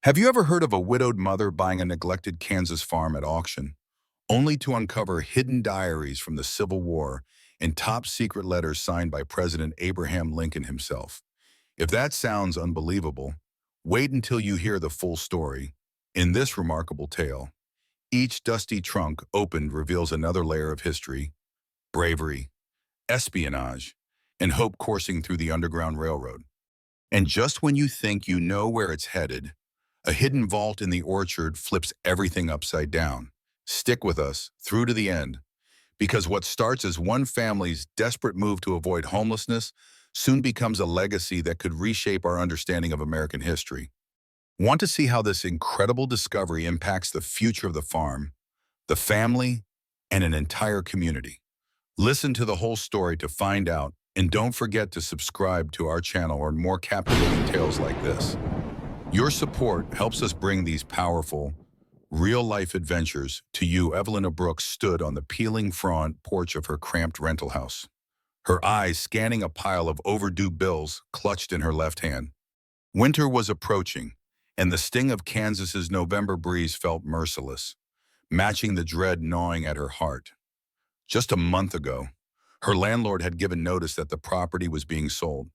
Have you ever heard of a widowed mother buying a neglected Kansas farm at auction, only to uncover hidden diaries from the Civil War and top-secret letters signed by President Abraham Lincoln himself? If that sounds unbelievable, wait until you hear the full story. In this remarkable tale, each dusty trunk opened reveals another layer of history, bravery, espionage, and hope coursing through the Underground Railroad. And just when you think you know where it's headed, a hidden vault in the orchard flips everything upside down. Stick with us through to the end, because what starts as one family's desperate move to avoid homelessness soon becomes a legacy that could reshape our understanding of American history. Want to see how this incredible discovery impacts the future of the farm, the family, and an entire community? Listen to the whole story to find out, and don't forget to subscribe to our channel for more captivating tales like this. Your support helps us bring these powerful, real-life adventures to you. Evelyn Brooks stood on the peeling front porch of her cramped rental house, her eyes scanning a pile of overdue bills clutched in her left hand. Winter was approaching, and the sting of Kansas's November breeze felt merciless, matching the dread gnawing at her heart. Just a month ago, her landlord had given notice that the property was being sold,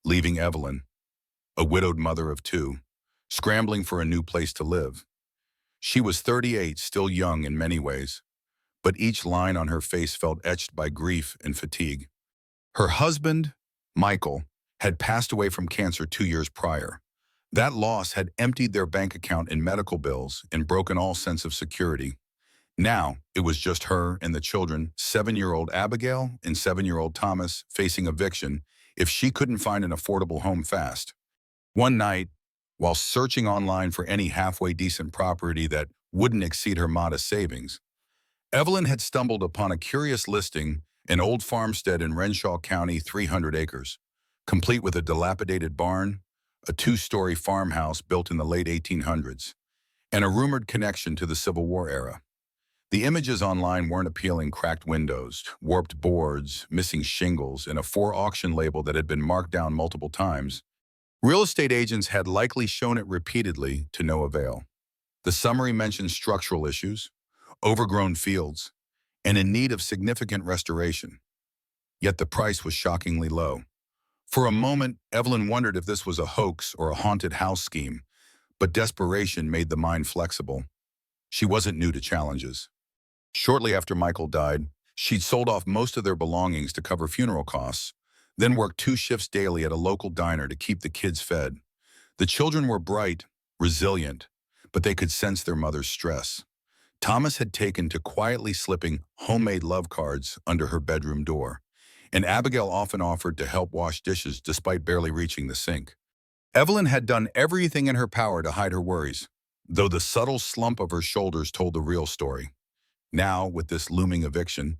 leaving Evelyn, a widowed mother of two, scrambling for a new place to live. She was 38, still young in many ways, but each line on her face felt etched by grief and fatigue. Her husband, Michael, had passed away from cancer 2 years prior. That loss had emptied their bank account in medical bills and broken all sense of security. Now, it was just her and the children, 7-year-old Abigail and 7-year-old Thomas, facing eviction if she couldn't find an affordable home fast. One night, while searching online for any halfway decent property that wouldn't exceed her modest savings, Evelyn had stumbled upon a curious listing, an old farmstead in Renshaw County, 300 acres, complete with a dilapidated barn, a 2-story farmhouse built in the late 1800s, and a rumored connection to the Civil War era. The images online weren't appealing: cracked windows, warped boards, missing shingles, and a for-auction label that had been marked down multiple times. Real estate agents had likely shown it repeatedly to no avail. The summary mentioned structural issues, overgrown fields, and in need of significant restoration. Yet the price was shockingly low. For a moment, Evelyn wondered if this was a hoax or a haunted house scheme, but desperation made the mind flexible. She wasn't new to challenges. Shortly after Michael died, she'd sold off most of their belongings to cover funeral costs, then worked 2 shifts daily at a local diner to keep the kids fed. The children were bright, resilient, but they could sense their mother's stress. Thomas had taken to quietly slipping homemade love cards under her bedroom door, and Abigail often offered to help wash dishes despite barely reaching the sink. Evelyn had done everything in her power to hide her worries, though the subtle slump of her shoulders told the real story. Now, with this looming eviction,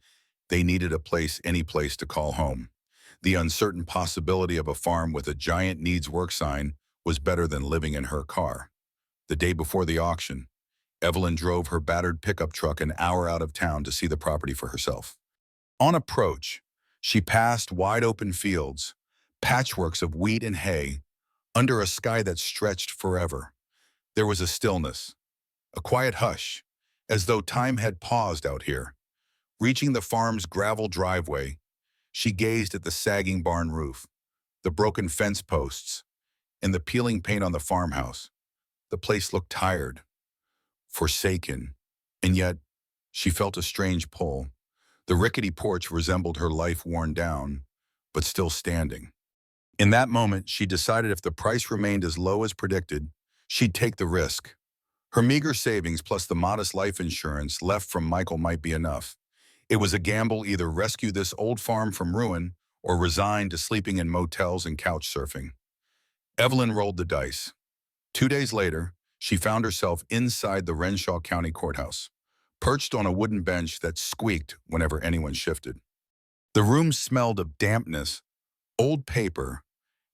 they needed a place, any place to call home. The uncertain possibility of a farm with a giant needs work sign was better than living in her car. The day before the auction, Evelyn drove her battered pickup truck an hour out of town to see the property for herself. On approach, she passed wide-open fields, patchworks of wheat and hay, under a sky that stretched forever. There was a stillness, a quiet hush, as though time had paused out here. Reaching the farm's gravel driveway, she gazed at the sagging barn roof, the broken fence posts, and the peeling paint on the farmhouse. The place looked tired, forsaken, and yet she felt a strange pull. The rickety porch resembled her life worn down, but still standing. In that moment, she decided if the price remained as low as predicted, she'd take the risk. Her meager savings plus the modest life insurance left from Michael might be enough. It was a gamble: either rescue this old farm from ruin or resign to sleeping in motels and couch surfing. Evelyn rolled the dice. 2 days later, she found herself inside the Renshaw County Courthouse, perched on a wooden bench that squeaked whenever anyone shifted. The room smelled of dampness, old paper,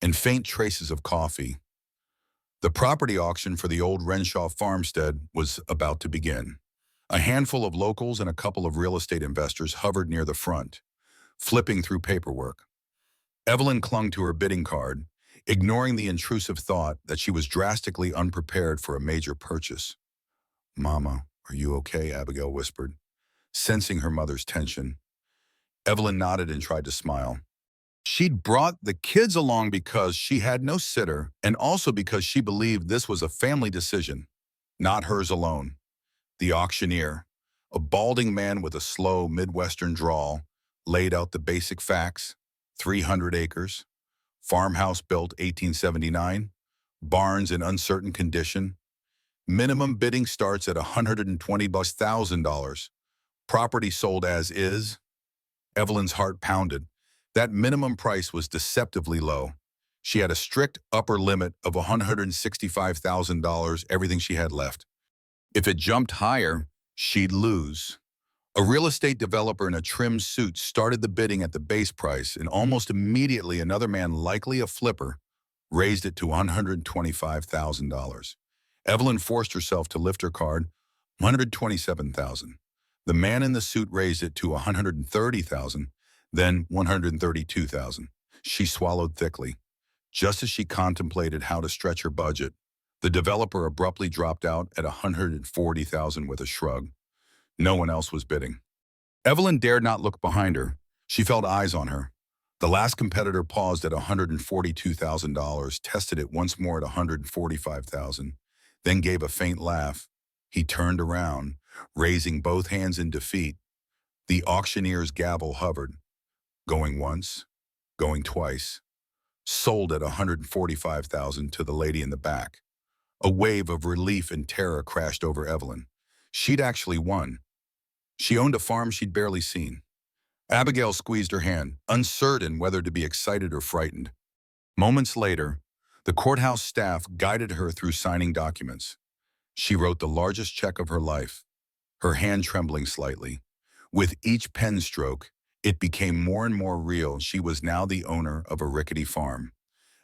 and faint traces of coffee. The property auction for the old Renshaw farmstead was about to begin. A handful of locals and a couple of real estate investors hovered near the front, flipping through paperwork. Evelyn clung to her bidding card, ignoring the intrusive thought that she was drastically unprepared for a major purchase. "Mama, are you okay?" Abigail whispered, sensing her mother's tension. Evelyn nodded and tried to smile. She'd brought the kids along because she had no sitter and also because she believed this was a family decision, not hers alone. The auctioneer, a balding man with a slow Midwestern drawl, laid out the basic facts: 300 acres, farmhouse built 1879, barns in uncertain condition. Minimum bidding starts at $120,000. Property sold as is. Evelyn's heart pounded. That minimum price was deceptively low. She had a strict upper limit of $165,000, everything she had left. If it jumped higher, she'd lose. A real estate developer in a trim suit started the bidding at the base price, and almost immediately another man, likely a flipper, raised it to $125,000. Evelyn forced herself to lift her card. $127,000. The man in the suit raised it to $130,000, then $132,000. She swallowed thickly. Just as she contemplated how to stretch her budget, the developer abruptly dropped out at $140,000 with a shrug. No one else was bidding. Evelyn dared not look behind her. She felt eyes on her. The last competitor paused at $142,000, tested it once more at $145,000, then gave a faint laugh. He turned around, raising both hands in defeat. The auctioneer's gavel hovered. Going once, going twice. Sold at $145,000 to the lady in the back. A wave of relief and terror crashed over Evelyn. She'd actually won. She owned a farm she'd barely seen. Abigail squeezed her hand, uncertain whether to be excited or frightened. Moments later, the courthouse staff guided her through signing documents. She wrote the largest check of her life, her hand trembling slightly. With each pen stroke, it became more and more real. She was now the owner of a rickety farm.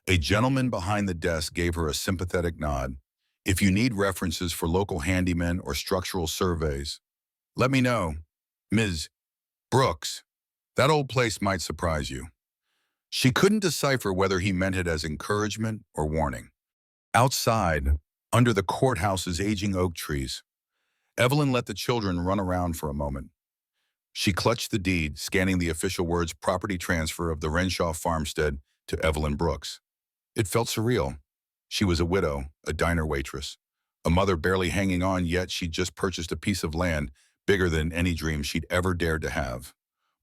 A gentleman behind the desk gave her a sympathetic nod. "If you need references for local handymen or structural surveys, let me know. Ms. Brooks, that old place might surprise you." She couldn't decipher whether he meant it as encouragement or warning. Outside, under the courthouse's aging oak trees, Evelyn let the children run around for a moment. She clutched the deed, scanning the official words "property transfer of the Renshaw farmstead to Evelyn Brooks." It felt surreal. She was a widow, a diner waitress, a mother barely hanging on, yet she'd just purchased a piece of land bigger than any dream she'd ever dared to have.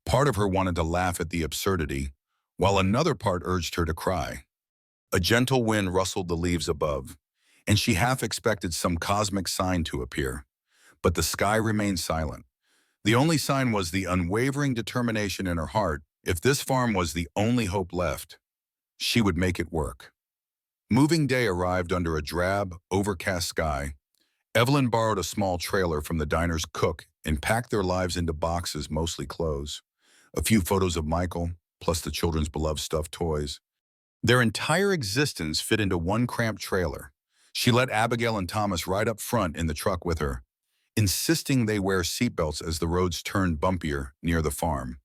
Part of her wanted to laugh at the absurdity, while another part urged her to cry. A gentle wind rustled the leaves above, and she half expected some cosmic sign to appear. But the sky remained silent. The only sign was the unwavering determination in her heart. If this farm was the only hope left, she would make it work. Moving day arrived under a drab, overcast sky. Evelyn borrowed a small trailer from the diner's cook and packed their lives into boxes, mostly clothes. A few photos of Michael, plus the children's beloved stuffed toys. Their entire existence fit into one cramped trailer. She let Abigail and Thomas ride up front in the truck with her, insisting they wear seatbelts as the roads turned bumpier near the farm.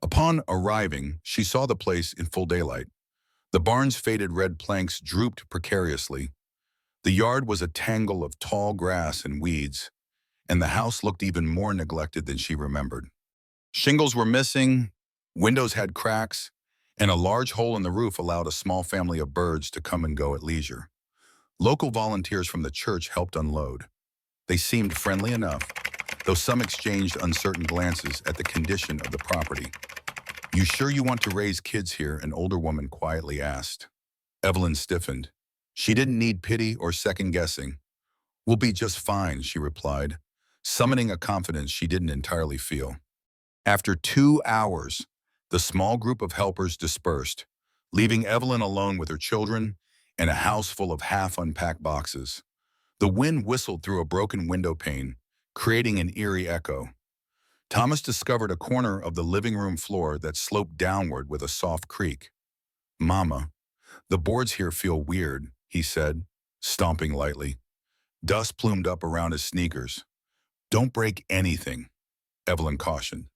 Upon arriving, she saw the place in full daylight. The barn's faded red planks drooped precariously. The yard was a tangle of tall grass and weeds, and the house looked even more neglected than she remembered. Shingles were missing, windows had cracks, and a large hole in the roof allowed a small family of birds to come and go at leisure. Local volunteers from the church helped unload. They seemed friendly enough, though some exchanged uncertain glances at the condition of the property. "You sure you want to raise kids here?" an older woman quietly asked. Evelyn stiffened. She didn't need pity or second-guessing. "We'll be just fine," she replied, summoning a confidence she didn't entirely feel. After 2 hours, the small group of helpers dispersed, leaving Evelyn alone with her children and a house full of half-unpacked boxes. The wind whistled through a broken window pane, creating an eerie echo. Thomas discovered a corner of the living room floor that sloped downward with a soft creak. "Mama, the boards here feel weird," he said, stomping lightly. Dust plumed up around his sneakers. "Don't break anything," Evelyn cautioned,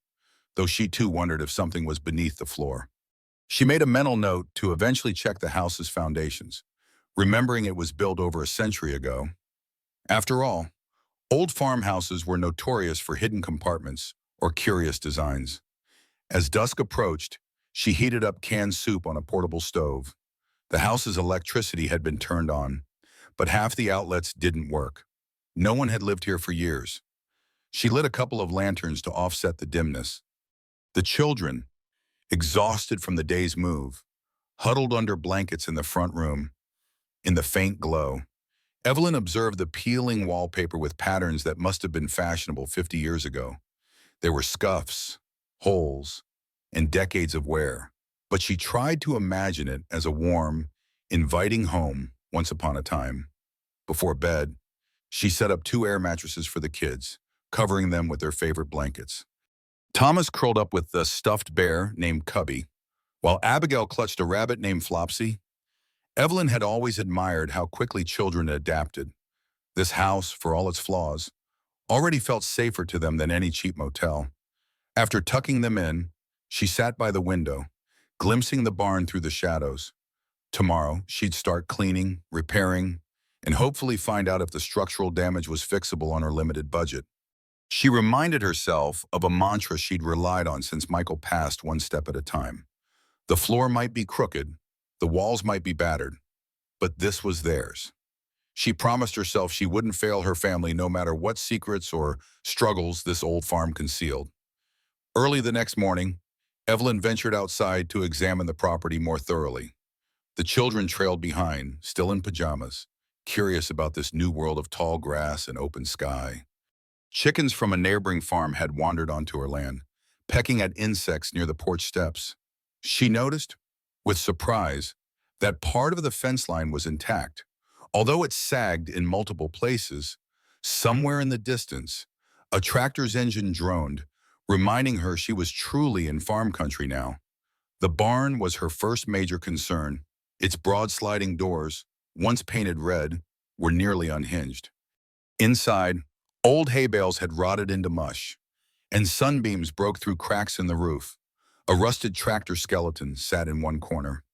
though she too wondered if something was beneath the floor. She made a mental note to eventually check the house's foundations, remembering it was built over a century ago. After all, old farmhouses were notorious for hidden compartments or curious designs. As dusk approached, she heated up canned soup on a portable stove. The house's electricity had been turned on, but half the outlets didn't work. No one had lived here for years. She lit a couple of lanterns to offset the dimness. The children, exhausted from the day's move, huddled under blankets in the front room. In the faint glow, Evelyn observed the peeling wallpaper with patterns that must have been fashionable 50 years ago. There were scuffs, holes, and decades of wear, but she tried to imagine it as a warm, inviting home once upon a time. Before bed, she set up 2 air mattresses for the kids, covering them with their favorite blankets. Thomas curled up with the stuffed bear named Cubby, while Abigail clutched a rabbit named Flopsy. Evelyn had always admired how quickly children adapted. This house, for all its flaws, already felt safer to them than any cheap motel. After tucking them in, she sat by the window, glimpsing the barn through the shadows. Tomorrow, she'd start cleaning, repairing, and hopefully find out if the structural damage was fixable on her limited budget. She reminded herself of a mantra she'd relied on since Michael passed, one step at a time. The floor might be crooked, the walls might be battered, but this was theirs. She promised herself she wouldn't fail her family no matter what secrets or struggles this old farm concealed. Early the next morning, Evelyn ventured outside to examine the property more thoroughly. The children trailed behind, still in pajamas, curious about this new world of tall grass and open sky. Chickens from a neighboring farm had wandered onto her land, pecking at insects near the porch steps. She noticed, with surprise, that part of the fence line was intact. Although it sagged in multiple places, somewhere in the distance, a tractor's engine droned, reminding her she was truly in farm country now. The barn was her first major concern. Its broad sliding doors, once painted red, were nearly unhinged. Inside, old hay bales had rotted into mush, and sunbeams broke through cracks in the roof. A rusted tractor skeleton sat in one corner.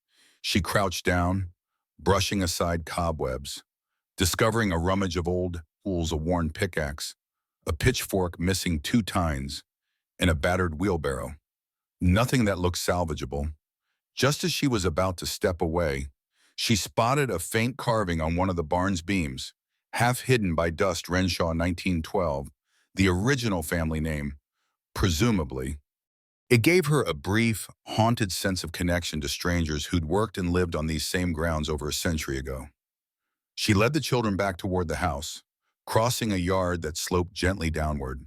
She crouched down, brushing aside cobwebs, discovering a rummage of old tools, a worn pickaxe, a pitchfork missing 2 tines, and a battered wheelbarrow. Nothing that looked salvageable. Just as she was about to step away, she spotted a faint carving on one of the barn's beams, half hidden by dust. Renshaw 1912, the original family name, presumably. It gave her a brief, haunted sense of connection to strangers who'd worked and lived on these same grounds over a century ago. She led the children back toward the house, crossing a yard that sloped gently downward.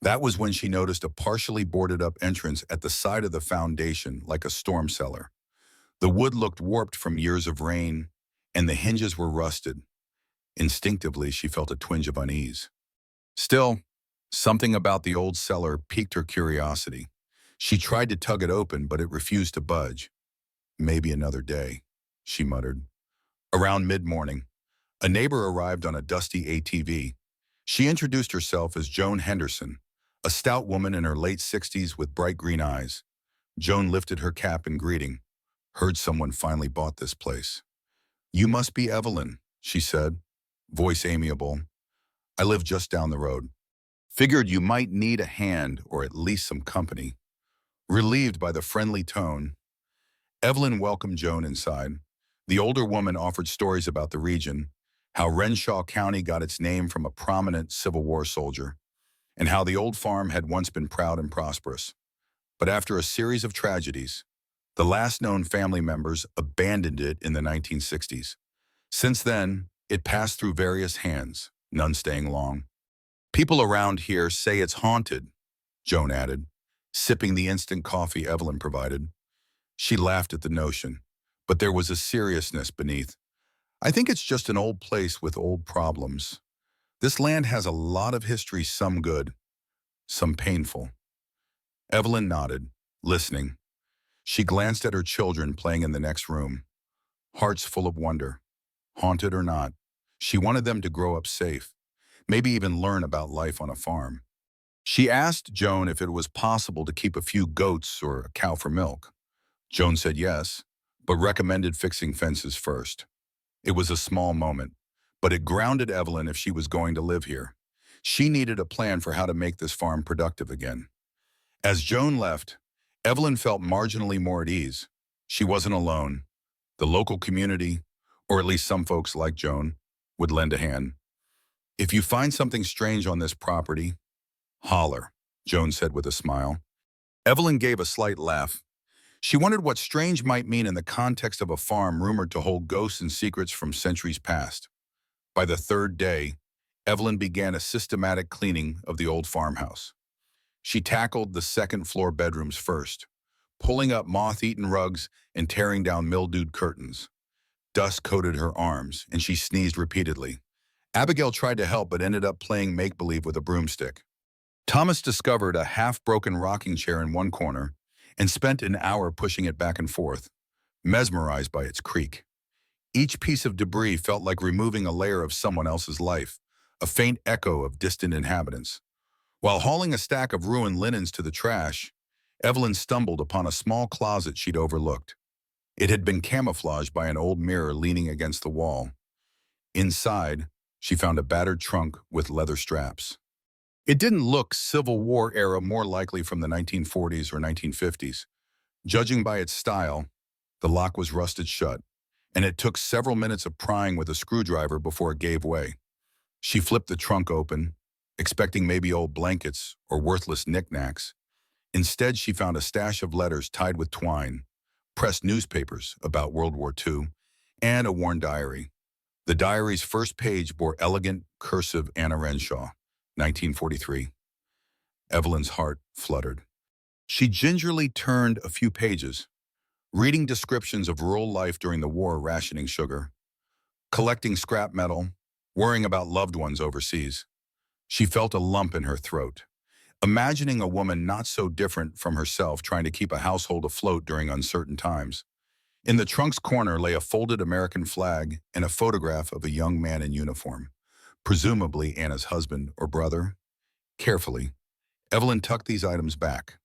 That was when she noticed a partially boarded-up entrance at the side of the foundation, like a storm cellar. The wood looked warped from years of rain, and the hinges were rusted. Instinctively, she felt a twinge of unease. Still, something about the old cellar piqued her curiosity. She tried to tug it open, but it refused to budge. Maybe another day, she muttered. Around mid-morning, a neighbor arrived on a dusty ATV. She introduced herself as Joan Henderson, a stout woman in her late 60s with bright green eyes. Joan lifted her cap in greeting. Heard someone finally bought this place. You must be Evelyn, she said, voice amiable. I live just down the road. Figured you might need a hand or at least some company. Relieved by the friendly tone, Evelyn welcomed Joan inside. The older woman offered stories about the region, how Renshaw County got its name from a prominent Civil War soldier, and how the old farm had once been proud and prosperous. But after a series of tragedies, the last known family members abandoned it in the 1960s. Since then, it passed through various hands, none staying long. People around here say it's haunted, Joan added, sipping the instant coffee Evelyn provided. She laughed at the notion, but there was a seriousness beneath. I think it's just an old place with old problems. This land has a lot of history, some good, some painful. Evelyn nodded, listening. She glanced at her children playing in the next room, hearts full of wonder. Haunted or not, she wanted them to grow up safe, maybe even learn about life on a farm. She asked Joan if it was possible to keep a few goats or a cow for milk. Joan said yes, but recommended fixing fences first. It was a small moment, but it grounded Evelyn if she was going to live here. She needed a plan for how to make this farm productive again. As Joan left, Evelyn felt marginally more at ease. She wasn't alone. The local community, or at least some folks like Joan, would lend a hand. If you find something strange on this property, holler, Joan said with a smile. Evelyn gave a slight laugh. She wondered what strange might mean in the context of a farm rumored to hold ghosts and secrets from centuries past. By the third day, Evelyn began a systematic cleaning of the old farmhouse. She tackled the second-floor bedrooms first, pulling up moth-eaten rugs and tearing down mildewed curtains. Dust coated her arms, and she sneezed repeatedly. Abigail tried to help but ended up playing make-believe with a broomstick. Thomas discovered a half-broken rocking chair in one corner and spent an hour pushing it back and forth, mesmerized by its creak. Each piece of debris felt like removing a layer of someone else's life, a faint echo of distant inhabitants. While hauling a stack of ruined linens to the trash, Evelyn stumbled upon a small closet she'd overlooked. It had been camouflaged by an old mirror leaning against the wall. Inside, she found a battered trunk with leather straps. It didn't look Civil War era, more likely from the 1940s or 1950s. Judging by its style, the lock was rusted shut, and it took several minutes of prying with a screwdriver before it gave way. She flipped the trunk open, expecting maybe old blankets or worthless knickknacks. Instead, she found a stash of letters tied with twine, pressed newspapers about World War II, and a worn diary. The diary's first page bore elegant, cursive Anna Renshaw, 1943. Evelyn's heart fluttered. She gingerly turned a few pages, reading descriptions of rural life during the war, rationing sugar, collecting scrap metal, worrying about loved ones overseas. She felt a lump in her throat, imagining a woman not so different from herself trying to keep a household afloat during uncertain times. In the trunk's corner lay a folded American flag and a photograph of a young man in uniform, presumably Anna's husband or brother. Carefully, Evelyn tucked these items back.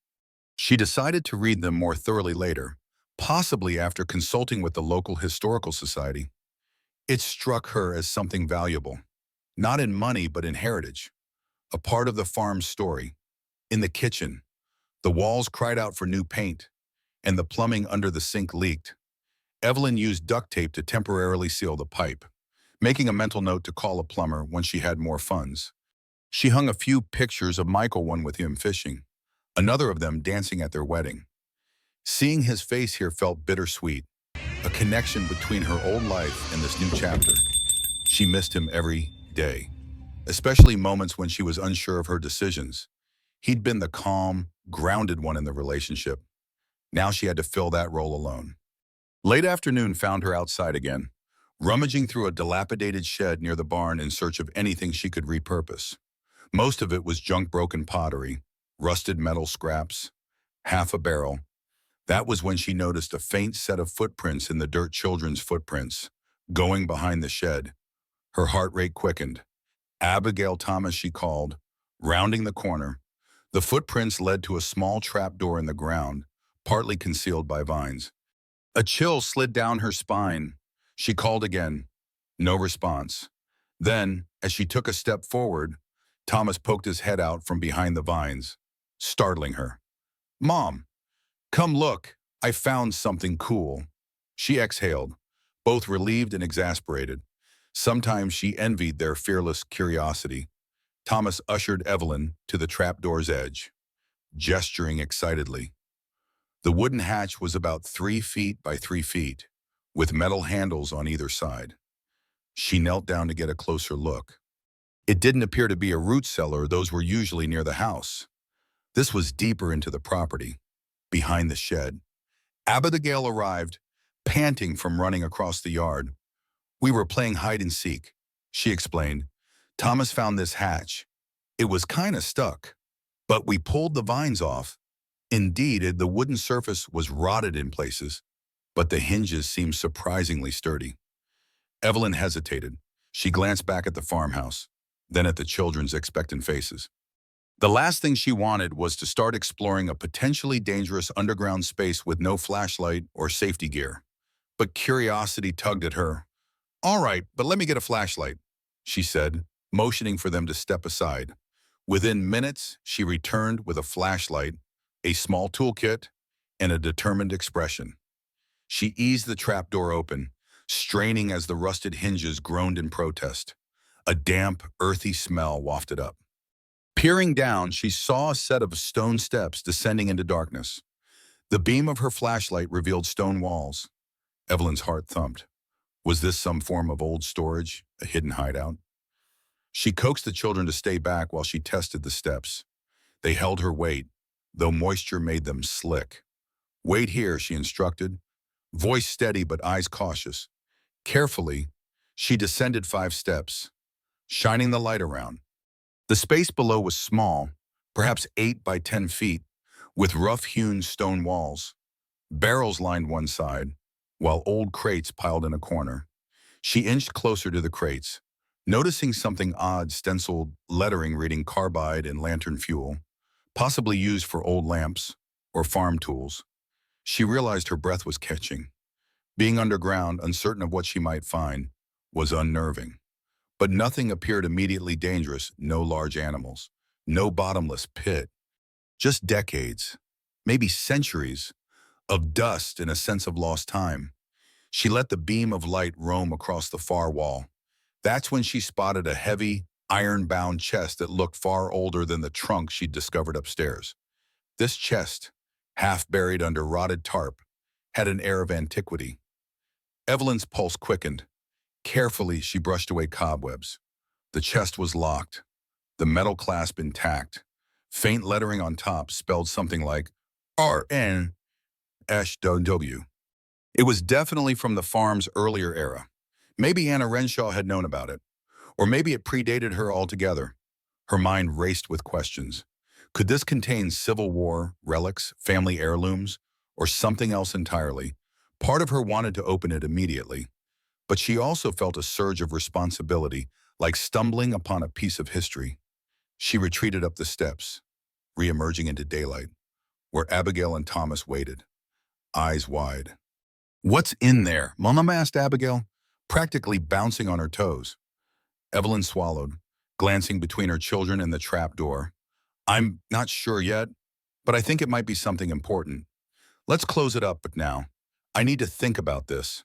She decided to read them more thoroughly later, possibly after consulting with the local historical society. It struck her as something valuable, not in money but in heritage, a part of the farm's story. In the kitchen, the walls cried out for new paint, and the plumbing under the sink leaked. Evelyn used duct tape to temporarily seal the pipe, making a mental note to call a plumber when she had more funds. She hung a few pictures of Michael, one with him fishing, another of them dancing at their wedding. Seeing his face here felt bittersweet, a connection between her old life and this new chapter. She missed him every day, especially moments when she was unsure of her decisions. He'd been the calm, grounded one in the relationship. Now she had to fill that role alone. Late afternoon found her outside again, rummaging through a dilapidated shed near the barn in search of anything she could repurpose. Most of it was junk, broken pottery, rusted metal scraps, half a barrel. That was when she noticed a faint set of footprints in the dirt, children's footprints, going behind the shed. Her heart rate quickened. Abigail Thomas, she called, rounding the corner. The footprints led to a small trapdoor in the ground, partly concealed by vines. A chill slid down her spine. She called again. No response. Then, as she took a step forward, Thomas poked his head out from behind the vines, startling her. "Mom, come look, I found something cool." She exhaled, both relieved and exasperated. Sometimes she envied their fearless curiosity. Thomas ushered Evelyn to the trapdoor's edge, gesturing excitedly. The wooden hatch was about 3 feet by 3 feet, with metal handles on either side. She knelt down to get a closer look. It didn't appear to be a root cellar; those were usually near the house. This was deeper into the property, behind the shed. Abigail arrived, panting from running across the yard. "We were playing hide and seek," she explained. "Thomas found this hatch. It was kinda stuck, but we pulled the vines off. Indeed, the wooden surface was rotted in places, but the hinges seemed surprisingly sturdy." Evelyn hesitated. She glanced back at the farmhouse, then at the children's expectant faces. The last thing she wanted was to start exploring a potentially dangerous underground space with no flashlight or safety gear. But curiosity tugged at her. "All right, but let me get a flashlight," she said, motioning for them to step aside. Within minutes, she returned with a flashlight, a small toolkit, and a determined expression. She eased the trapdoor open, straining as the rusted hinges groaned in protest. A damp, earthy smell wafted up. Peering down, she saw a set of stone steps descending into darkness. The beam of her flashlight revealed stone walls. Evelyn's heart thumped. Was this some form of old storage, a hidden hideout? She coaxed the children to stay back while she tested the steps. They held her weight, though moisture made them slick. "Wait here," she instructed, voice steady but eyes cautious. Carefully, she descended 5 steps, shining the light around. The space below was small, perhaps 8 by 10 feet, with rough-hewn stone walls. Barrels lined one side, while old crates piled in a corner. She inched closer to the crates, noticing something odd stenciled lettering reading carbide and lantern fuel, possibly used for old lamps or farm tools. She realized her breath was catching. Being underground, uncertain of what she might find, was unnerving. But nothing appeared immediately dangerous, no large animals, no bottomless pit. Just decades, maybe centuries, of dust and a sense of lost time. She let the beam of light roam across the far wall. That's when she spotted a heavy, iron-bound chest that looked far older than the trunk she'd discovered upstairs. This chest, half buried under rotted tarp, had an air of antiquity. Evelyn's pulse quickened. Carefully, she brushed away cobwebs. The chest was locked, the metal clasp intact. Faint lettering on top spelled something like RN-W. It was definitely from the farm's earlier era. Maybe Anna Renshaw had known about it, or maybe it predated her altogether. Her mind raced with questions. Could this contain Civil War relics, family heirlooms, or something else entirely? Part of her wanted to open it immediately, but she also felt a surge of responsibility, like stumbling upon a piece of history. She retreated up the steps, re-emerging into daylight, where Abigail and Thomas waited, eyes wide. "What's in there?" Mama asked Abigail, practically bouncing on her toes. Evelyn swallowed, glancing between her children and the trap door. "I'm not sure yet, but I think it might be something important. Let's close it up, but now, I need to think about this."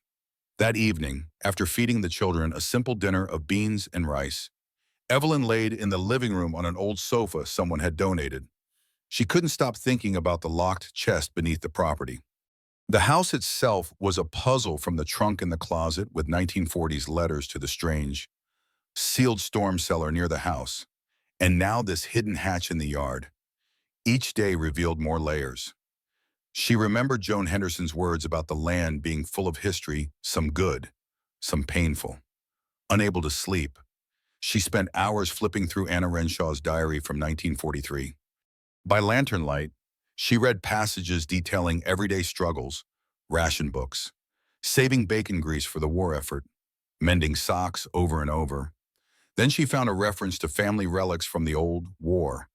That evening, after feeding the children a simple dinner of beans and rice, Evelyn laid in the living room on an old sofa someone had donated. She couldn't stop thinking about the locked chest beneath the property. The house itself was a puzzle, from the trunk in the closet with 1940s letters to the strange, sealed storm cellar near the house, and now this hidden hatch in the yard. Each day revealed more layers. She remembered Joan Henderson's words about the land being full of history, some good, some painful. Unable to sleep, she spent hours flipping through Anna Renshaw's diary from 1943. By lantern light, she read passages detailing everyday struggles, ration books, saving bacon grease for the war effort, mending socks over and over. Then she found a reference to family relics from the old war.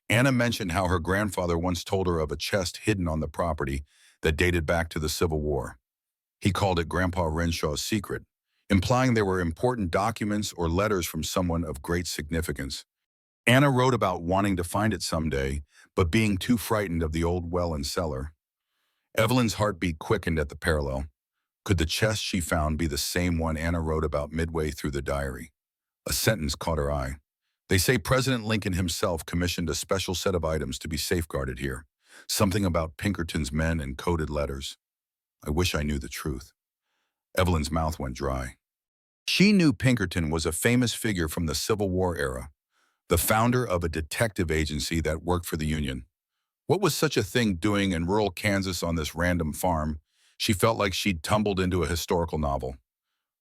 Anna mentioned how her grandfather once told her of a chest hidden on the property that dated back to the Civil War. He called it Grandpa Renshaw's secret, implying there were important documents or letters from someone of great significance. Anna wrote about wanting to find it someday, but being too frightened of the old well and cellar. Evelyn's heartbeat quickened at the parallel. Could the chest she found be the same one Anna wrote about midway through the diary? A sentence caught her eye. "They say President Lincoln himself commissioned a special set of items to be safeguarded here. Something about Pinkerton's men and coded letters. I wish I knew the truth." Evelyn's mouth went dry. She knew Pinkerton was a famous figure from the Civil War era, the founder of a detective agency that worked for the Union. What was such a thing doing in rural Kansas on this random farm? She felt like she'd tumbled into a historical novel.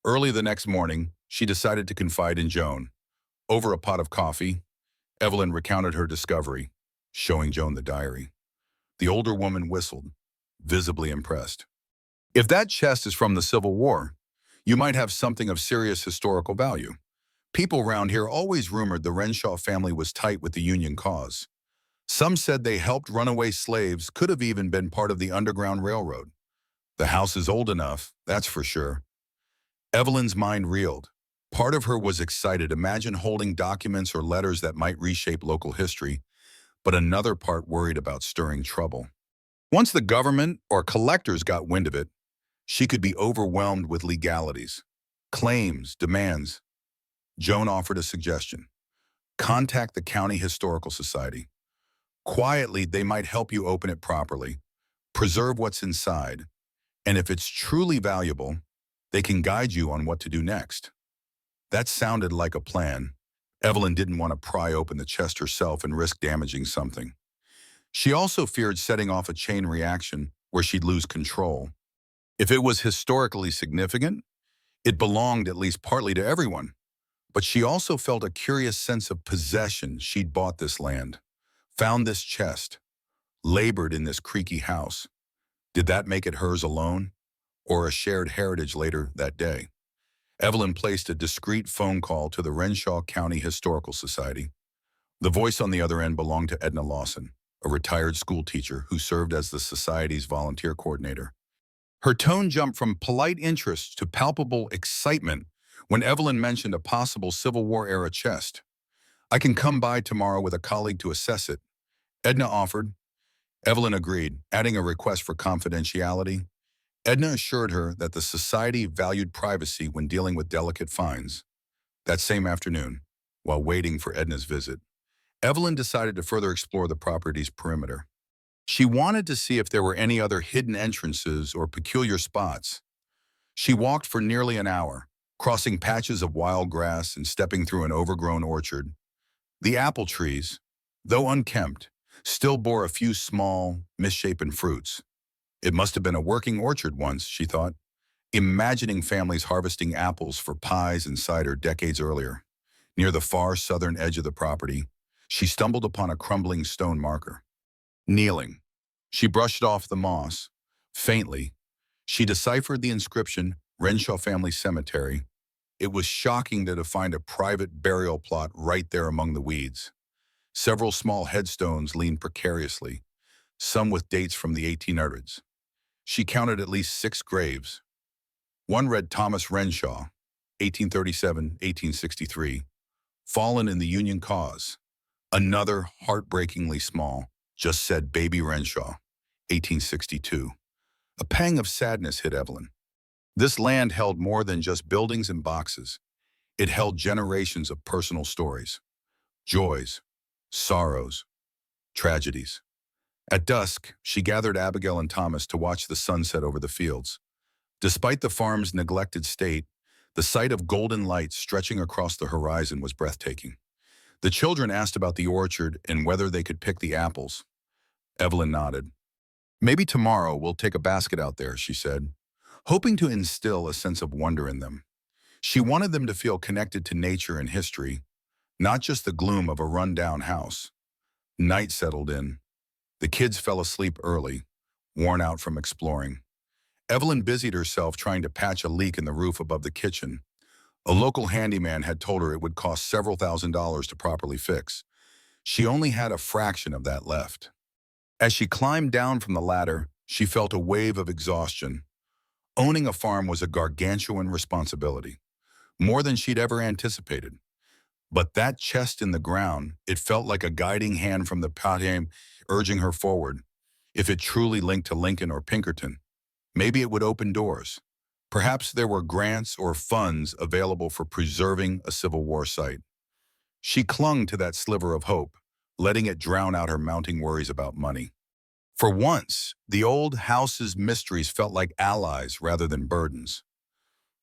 Early the next morning, she decided to confide in Joan. Over a pot of coffee, Evelyn recounted her discovery, showing Joan the diary. The older woman whistled, visibly impressed. "If that chest is from the Civil War, you might have something of serious historical value. People round here always rumored the Renshaw family was tight with the Union cause. Some said they helped runaway slaves, could have even been part of the Underground Railroad. The house is old enough, that's for sure. Evelyn's mind reeled. Part of her was excited, imagine holding documents or letters that might reshape local history, but another part worried about stirring trouble. Once the government or collectors got wind of it, she could be overwhelmed with legalities, claims, demands. Joan offered a suggestion. Contact the County Historical Society. Quietly, they might help you open it properly, preserve what's inside, and if it's truly valuable, they can guide you on what to do next. That sounded like a plan. Evelyn didn't want to pry open the chest herself and risk damaging something. She also feared setting off a chain reaction where she'd lose control. If it was historically significant, it belonged at least partly to everyone. But she also felt a curious sense of possession. She'd bought this land, found this chest, labored in this creaky house. Did that make it hers alone, or a shared heritage later that day? Evelyn placed a discreet phone call to the Renshaw County Historical Society. The voice on the other end belonged to Edna Lawson, a retired school teacher who served as the society's volunteer coordinator. Her tone jumped from polite interest to palpable excitement when Evelyn mentioned a possible Civil War-era chest. "I can come by tomorrow with a colleague to assess it," Edna offered. Evelyn agreed, adding a request for confidentiality. Edna assured her that the society valued privacy when dealing with delicate finds. That same afternoon, while waiting for Edna's visit, Evelyn decided to further explore the property's perimeter. She wanted to see if there were any other hidden entrances or peculiar spots. She walked for nearly an hour, crossing patches of wild grass and stepping through an overgrown orchard. The apple trees, though unkempt, still bore a few small, misshapen fruits. It must have been a working orchard once, she thought, imagining families harvesting apples for pies and cider decades earlier. Near the far southern edge of the property, she stumbled upon a crumbling stone marker. Kneeling, she brushed off the moss. Faintly, she deciphered the inscription, Renshaw Family Cemetery. It was shocking to find a private burial plot right there among the weeds. Several small headstones leaned precariously, some with dates from the 1800s. She counted at least 6 graves. One read Thomas Renshaw, 1837-1863, fallen in the Union cause. Another, heartbreakingly small, just said Baby Renshaw, 1862. A pang of sadness hit Evelyn. This land held more than just buildings and boxes. It held generations of personal stories, joys, sorrows, tragedies. At dusk, she gathered Abigail and Thomas to watch the sunset over the fields. Despite the farm's neglected state, the sight of golden lights stretching across the horizon was breathtaking. The children asked about the orchard and whether they could pick the apples. Evelyn nodded. "Maybe tomorrow we'll take a basket out there," she said, hoping to instill a sense of wonder in them. She wanted them to feel connected to nature and history, not just the gloom of a run-down house. Night settled in. The kids fell asleep early, worn out from exploring. Evelyn busied herself trying to patch a leak in the roof above the kitchen. A local handyman had told her it would cost several $1,000s to properly fix. She only had a fraction of that left. As she climbed down from the ladder, she felt a wave of exhaustion. Owning a farm was a gargantuan responsibility, more than she'd ever anticipated. But that chest in the ground, it felt like a guiding hand from the Patem urging her forward. If it truly linked to Lincoln or Pinkerton, maybe it would open doors. Perhaps there were grants or funds available for preserving a Civil War site. She clung to that sliver of hope, letting it drown out her mounting worries about money. For once, the old house's mysteries felt like allies rather than burdens.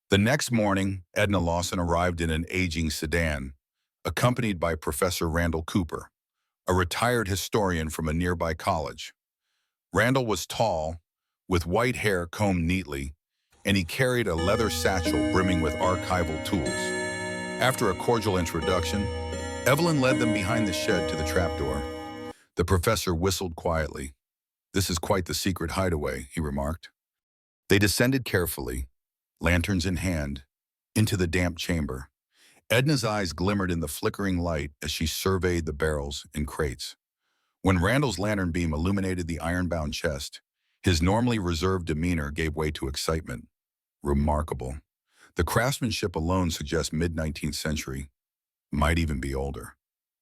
The next morning, Edna Lawson arrived in an aging sedan, accompanied by Professor Randall Cooper, a retired historian from a nearby college. Randall was tall, with white hair combed neatly, and he carried a leather satchel brimming with archival tools. After a cordial introduction, Evelyn led them behind the shed to the trapdoor. The professor whistled quietly. "This is quite the secret hideaway," he remarked. They descended carefully, lanterns in hand, into the damp chamber. Edna's eyes glimmered in the flickering light as she surveyed the barrels and crates. When Randall's lantern beam illuminated the iron-bound chest, his normally reserved demeanor gave way to excitement. Remarkable. The craftsmanship alone suggests mid-19th century, might even be older,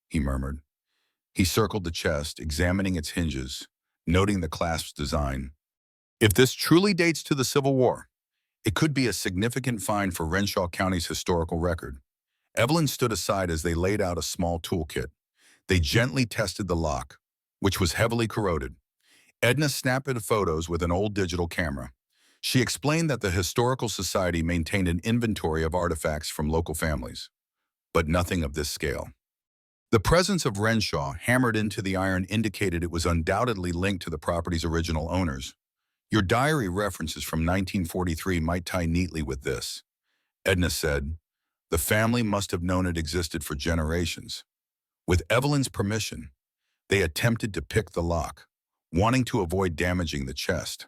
he murmured. He circled the chest, examining its hinges, noting the clasp's design. If this truly dates to the Civil War, it could be a significant find for Renshaw County's historical record. Evelyn stood aside as they laid out a small toolkit. They gently tested the lock, which was heavily corroded. Edna snapped photos with an old digital camera. She explained that the Historical Society maintained an inventory of artifacts from local families, but nothing of this scale. The presence of Renshaw hammered into the iron indicated it was undoubtedly linked to the property's original owners. Your diary references from 1943 might tie neatly with this, Edna said. The family must have known it existed for generations. With Evelyn's permission, they attempted to pick the lock, wanting to avoid damaging the chest.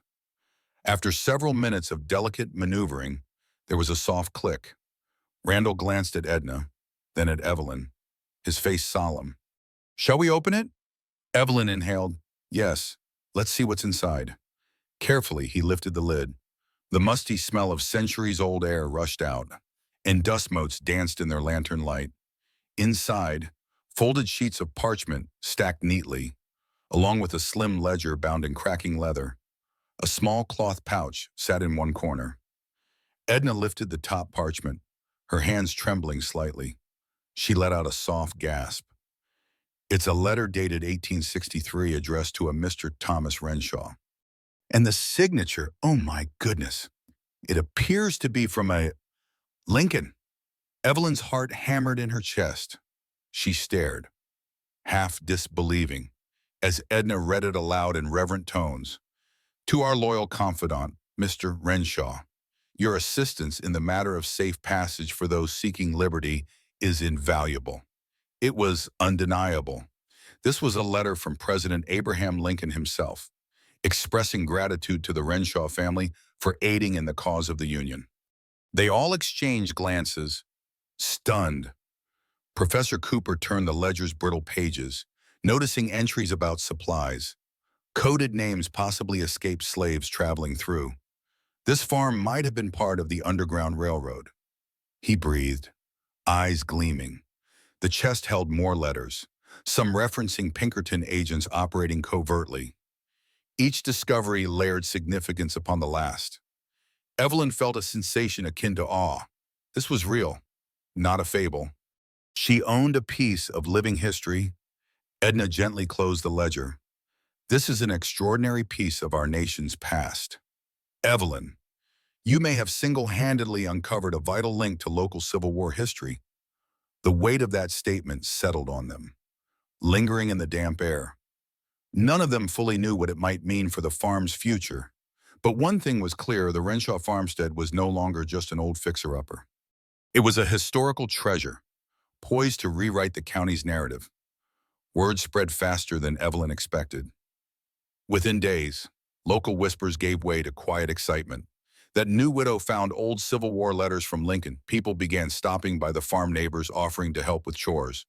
After several minutes of delicate maneuvering, there was a soft click. Randall glanced at Edna, then at Evelyn, his face solemn. Shall we open it? Evelyn inhaled. Yes, let's see what's inside. Carefully, he lifted the lid. The musty smell of centuries-old air rushed out, and dust motes danced in their lantern light. Inside, folded sheets of parchment stacked neatly, along with a slim ledger bound in cracking leather. A small cloth pouch sat in one corner. Edna lifted the top parchment, her hands trembling slightly. She let out a soft gasp. It's a letter dated 1863 addressed to a Mr. Thomas Renshaw. And the signature, oh my goodness, it appears to be from a Lincoln. Evelyn's heart hammered in her chest. She stared, half disbelieving, as Edna read it aloud in reverent tones. To our loyal confidant, Mr. Renshaw, your assistance in the matter of safe passage for those seeking liberty is invaluable. It was undeniable. This was a letter from President Abraham Lincoln himself, expressing gratitude to the Renshaw family for aiding in the cause of the Union. They all exchanged glances, stunned. Professor Cooper turned the ledger's brittle pages, noticing entries about supplies, coded names possibly escaped slaves traveling through. This farm might have been part of the Underground Railroad. He breathed, eyes gleaming. The chest held more letters, some referencing Pinkerton agents operating covertly. Each discovery layered significance upon the last. Evelyn felt a sensation akin to awe. This was real, not a fable. She owned a piece of living history. Edna gently closed the ledger. This is an extraordinary piece of our nation's past. Evelyn, you may have single-handedly uncovered a vital link to local Civil War history. The weight of that statement settled on them, lingering in the damp air. None of them fully knew what it might mean for the farm's future. But one thing was clear, the Renshaw farmstead was no longer just an old fixer-upper. It was a historical treasure, poised to rewrite the county's narrative. Word spread faster than Evelyn expected. Within days, local whispers gave way to quiet excitement. That new widow found old Civil War letters from Lincoln. People began stopping by the farm neighbors offering to help with chores.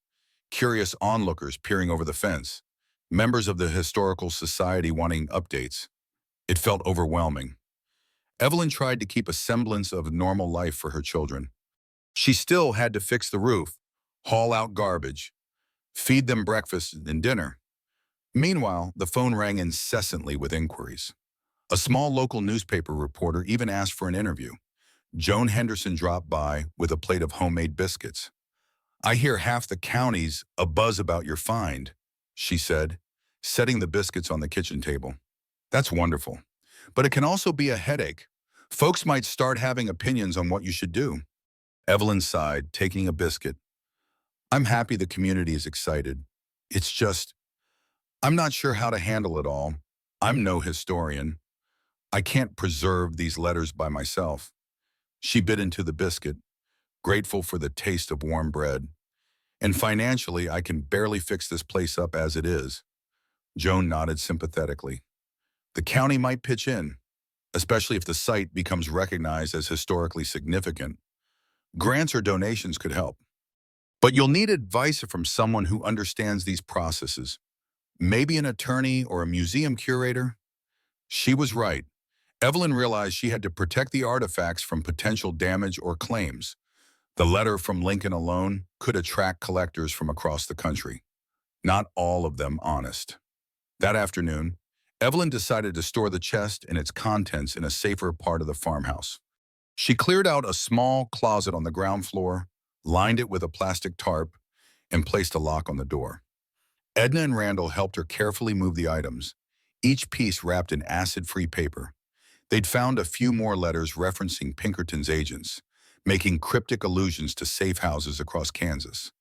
Curious onlookers peering over the fence. Members of the Historical Society wanting updates. It felt overwhelming. Evelyn tried to keep a semblance of normal life for her children. She still had to fix the roof, haul out garbage, feed them breakfast and dinner. Meanwhile, the phone rang incessantly with inquiries. A small local newspaper reporter even asked for an interview. Joan Henderson dropped by with a plate of homemade biscuits. I hear half the county's abuzz about your find, she said, setting the biscuits on the kitchen table. That's wonderful. But it can also be a headache. Folks might start having opinions on what you should do. Evelyn sighed, taking a biscuit. I'm happy the community is excited. It's just, I'm not sure how to handle it all. I'm no historian. I can't preserve these letters by myself. She bit into the biscuit, grateful for the taste of warm bread. And financially, I can barely fix this place up as it is. Joan nodded sympathetically. The county might pitch in, especially if the site becomes recognized as historically significant. Grants or donations could help. But you'll need advice from someone who understands these processes. Maybe an attorney or a museum curator? She was right. Evelyn realized she had to protect the artifacts from potential damage or claims. The letter from Lincoln alone could attract collectors from across the country. Not all of them honest. That afternoon, Evelyn decided to store the chest and its contents in a safer part of the farmhouse. She cleared out a small closet on the ground floor, lined it with a plastic tarp, and placed a lock on the door. Edna and Randall helped her carefully move the items, each piece wrapped in acid-free paper. They'd found a few more letters referencing Pinkerton's agents, making cryptic allusions to safe houses across Kansas.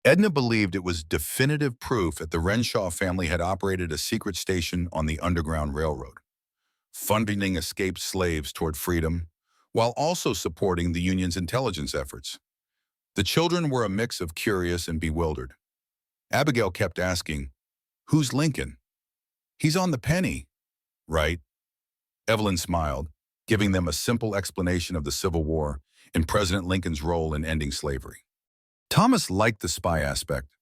Edna believed it was definitive proof that the Renshaw family had operated a secret station on the Underground Railroad, funding escaped slaves toward freedom, while also supporting the Union's intelligence efforts. The children were a mix of curious and bewildered. Abigail kept asking, "Who's Lincoln?" "He's on the penny." "Right." Evelyn smiled, giving them a simple explanation of the Civil War and President Lincoln's role in ending slavery. Thomas liked the spy aspect,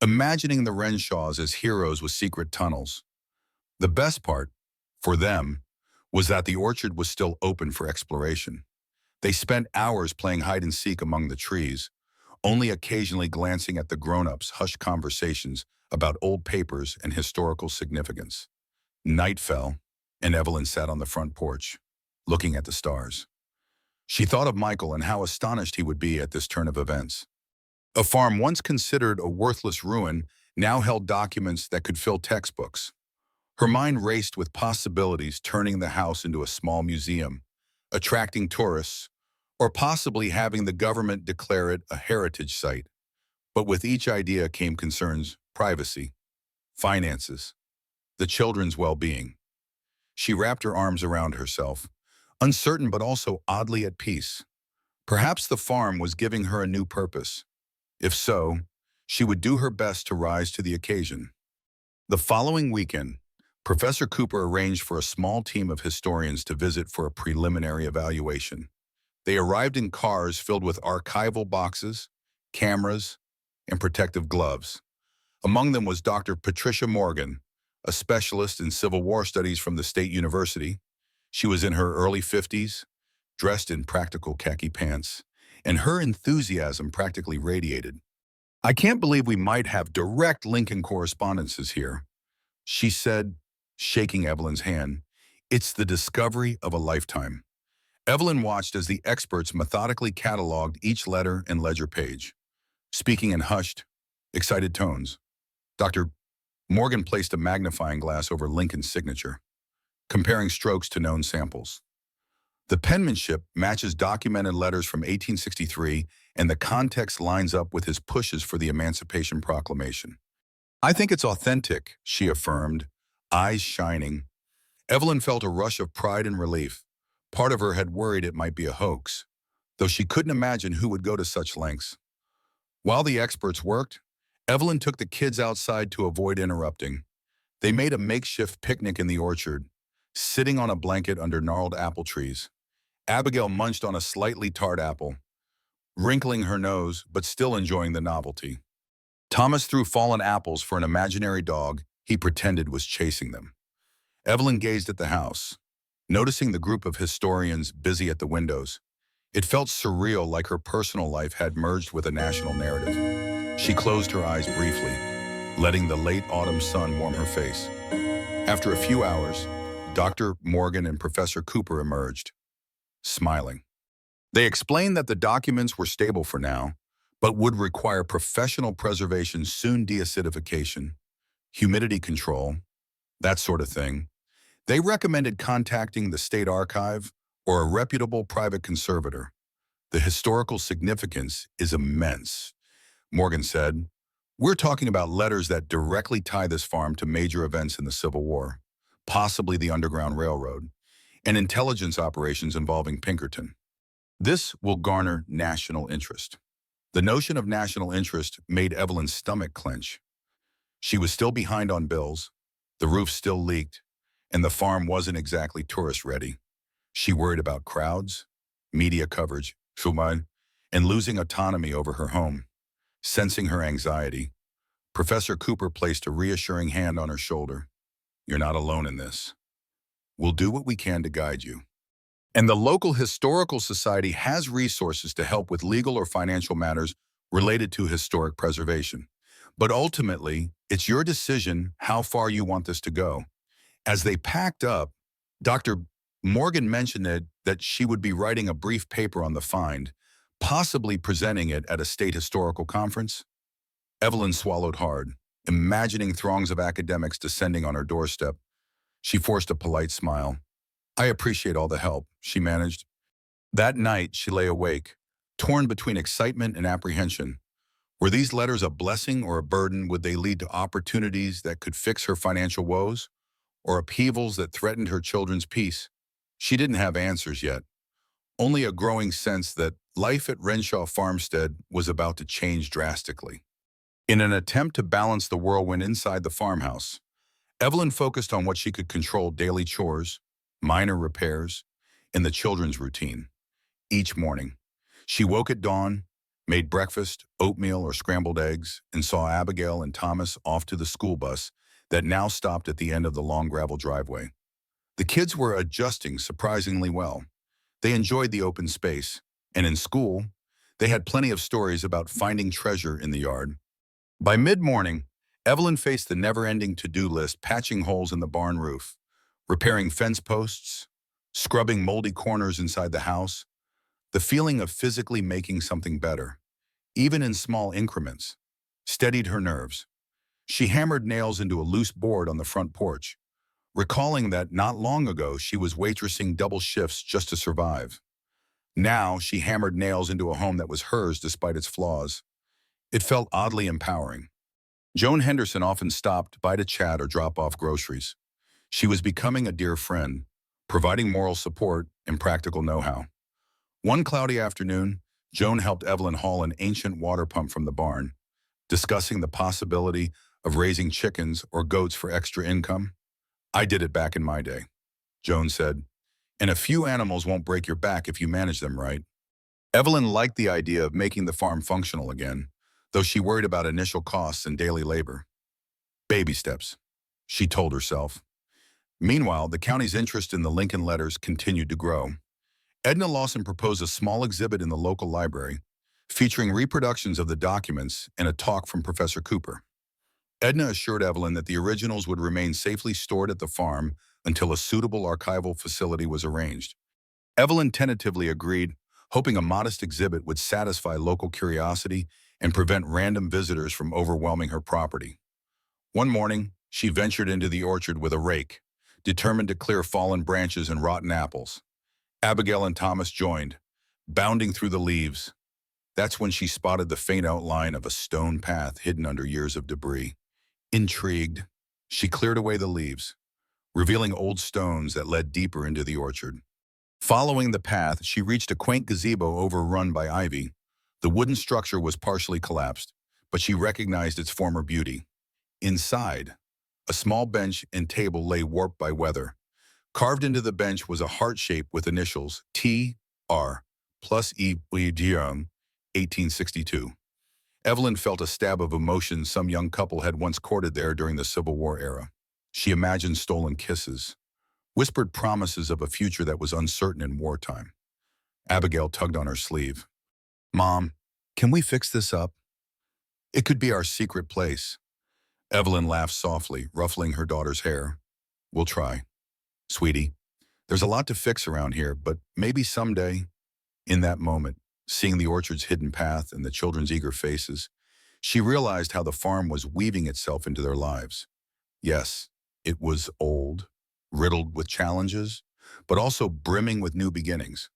imagining the Renshaws as heroes with secret tunnels. The best part, for them, was that the orchard was still open for exploration. They spent hours playing hide-and-seek among the trees, only occasionally glancing at the grown-ups' hushed conversations about old papers and historical significance. Night fell, and Evelyn sat on the front porch, looking at the stars. She thought of Michael and how astonished he would be at this turn of events. A farm once considered a worthless ruin now held documents that could fill textbooks. Her mind raced with possibilities, turning the house into a small museum, attracting tourists, or possibly having the government declare it a heritage site. But with each idea came concerns: privacy, finances, the children's well-being. She wrapped her arms around herself, uncertain but also oddly at peace. Perhaps the farm was giving her a new purpose. If so, she would do her best to rise to the occasion. The following weekend, Professor Cooper arranged for a small team of historians to visit for a preliminary evaluation. They arrived in cars filled with archival boxes, cameras, and protective gloves. Among them was Dr. Patricia Morgan, a specialist in Civil War studies from the State University. She was in her early 50s, dressed in practical khaki pants, and her enthusiasm practically radiated. "I can't believe we might have direct Lincoln correspondences here," she said, shaking Evelyn's hand. "It's the discovery of a lifetime." Evelyn watched as the experts methodically cataloged each letter and ledger page, speaking in hushed, excited tones. Dr. Morgan placed a magnifying glass over Lincoln's signature, comparing strokes to known samples. The penmanship matches documented letters from 1863, and the context lines up with his pushes for the Emancipation Proclamation. "I think it's authentic," she affirmed, eyes shining. Evelyn felt a rush of pride and relief. Part of her had worried it might be a hoax, though she couldn't imagine who would go to such lengths. While the experts worked, Evelyn took the kids outside to avoid interrupting. They made a makeshift picnic in the orchard, sitting on a blanket under gnarled apple trees. Abigail munched on a slightly tart apple, wrinkling her nose but still enjoying the novelty. Thomas threw fallen apples for an imaginary dog he pretended was chasing them. Evelyn gazed at the house, noticing the group of historians busy at the windows. It felt surreal, like her personal life had merged with a national narrative. She closed her eyes briefly, letting the late autumn sun warm her face. After a few hours, Dr. Morgan and Professor Cooper emerged, smiling. They explained that the documents were stable for now, but would require professional preservation, soon deacidification, humidity control, that sort of thing. They recommended contacting the State Archive or a reputable private conservator. "The historical significance is immense," Morgan said. "We're talking about letters that directly tie this farm to major events in the Civil War, possibly the Underground Railroad, and intelligence operations involving Pinkerton. This will garner national interest." The notion of national interest made Evelyn's stomach clench. She was still behind on bills, the roof still leaked, and the farm wasn't exactly tourist-ready. She worried about crowds, media coverage, and losing autonomy over her home. Sensing her anxiety, Professor Cooper placed a reassuring hand on her shoulder. You're not alone in this. We'll do what we can to guide you. And the local historical society has resources to help with legal or financial matters related to historic preservation. But ultimately, it's your decision how far you want this to go. As they packed up, Dr. Morgan mentioned that she would be writing a brief paper on the find, possibly presenting it at a state historical conference. Evelyn swallowed hard, imagining throngs of academics descending on her doorstep. She forced a polite smile. I appreciate all the help, she managed. That night, she lay awake, torn between excitement and apprehension. Were these letters a blessing or a burden? Would they lead to opportunities that could fix her financial woes, or upheavals that threatened her children's peace? She didn't have answers yet, only a growing sense that life at Renshaw Farmstead was about to change drastically. In an attempt to balance the whirlwind inside the farmhouse, Evelyn focused on what she could control: daily chores, minor repairs, and the children's routine. Each morning, she woke at dawn, made breakfast, oatmeal or scrambled eggs, and saw Abigail and Thomas off to the school bus that now stopped at the end of the long gravel driveway. The kids were adjusting surprisingly well. They enjoyed the open space, and in school, they had plenty of stories about finding treasure in the yard. By mid-morning, Evelyn faced the never-ending to-do list: patching holes in the barn roof, repairing fence posts, scrubbing moldy corners inside the house. The feeling of physically making something better, even in small increments, steadied her nerves. She hammered nails into a loose board on the front porch, recalling that not long ago she was waitressing double shifts just to survive. Now she hammered nails into a home that was hers despite its flaws. It felt oddly empowering. Joan Henderson often stopped by to chat or drop off groceries. She was becoming a dear friend, providing moral support and practical know-how. One cloudy afternoon, Joan helped Evelyn haul an ancient water pump from the barn, discussing the possibility of raising chickens or goats for extra income. I did it back in my day, Joan said, and a few animals won't break your back if you manage them right. Evelyn liked the idea of making the farm functional again, though she worried about initial costs and daily labor. Baby steps, she told herself. Meanwhile, the county's interest in the Lincoln letters continued to grow. Edna Lawson proposed a small exhibit in the local library, featuring reproductions of the documents and a talk from Professor Cooper. Edna assured Evelyn that the originals would remain safely stored at the farm until a suitable archival facility was arranged. Evelyn tentatively agreed, hoping a modest exhibit would satisfy local curiosity and prevent random visitors from overwhelming her property. One morning, she ventured into the orchard with a rake, determined to clear fallen branches and rotten apples. Abigail and Thomas joined, bounding through the leaves. That's when she spotted the faint outline of a stone path hidden under years of debris. Intrigued, she cleared away the leaves, revealing old stones that led deeper into the orchard. Following the path, she reached a quaint gazebo overrun by ivy. The wooden structure was partially collapsed, but she recognized its former beauty. Inside, a small bench and table lay warped by weather. Carved into the bench was a heart shape with initials T.R. plus E. 1862. Evelyn felt a stab of emotion. Some young couple had once courted there during the Civil War era. She imagined stolen kisses, whispered promises of a future that was uncertain in wartime. Abigail tugged on her sleeve. Mom, can we fix this up? It could be our secret place. Evelyn laughed softly, ruffling her daughter's hair. We'll try. Sweetie, there's a lot to fix around here, but maybe someday. In that moment, seeing the orchard's hidden path and the children's eager faces, she realized how the farm was weaving itself into their lives. Yes, it was old, riddled with challenges, but also brimming with new beginnings.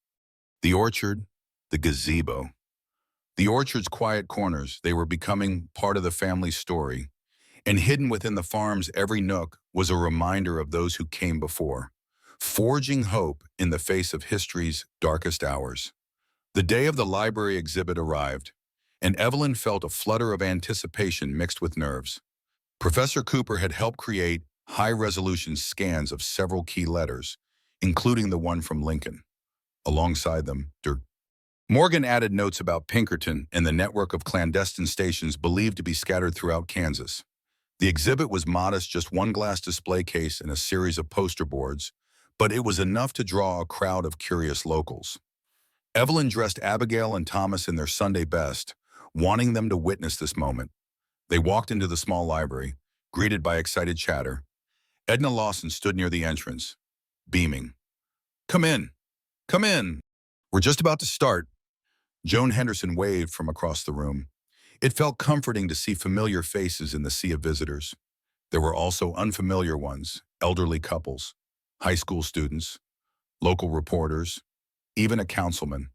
The orchard, the gazebo. The orchard's quiet corners, they were becoming part of the family's story. And hidden within the farm's every nook was a reminder of those who came before, forging hope in the face of history's darkest hours. The day of the library exhibit arrived, and Evelyn felt a flutter of anticipation mixed with nerves. Professor Cooper had helped create high-resolution scans of several key letters, including the one from Lincoln. Alongside them, Morgan added notes about Pinkerton and the network of clandestine stations believed to be scattered throughout Kansas. The exhibit was modest, just one glass display case and a series of poster boards, but it was enough to draw a crowd of curious locals. Evelyn dressed Abigail and Thomas in their Sunday best, wanting them to witness this moment. They walked into the small library, greeted by excited chatter. Edna Lawson stood near the entrance, beaming. "Come in, come in. We're just about to start." Joan Henderson waved from across the room. It felt comforting to see familiar faces in the sea of visitors. There were also unfamiliar ones, elderly couples, high school students, local reporters, even a councilman.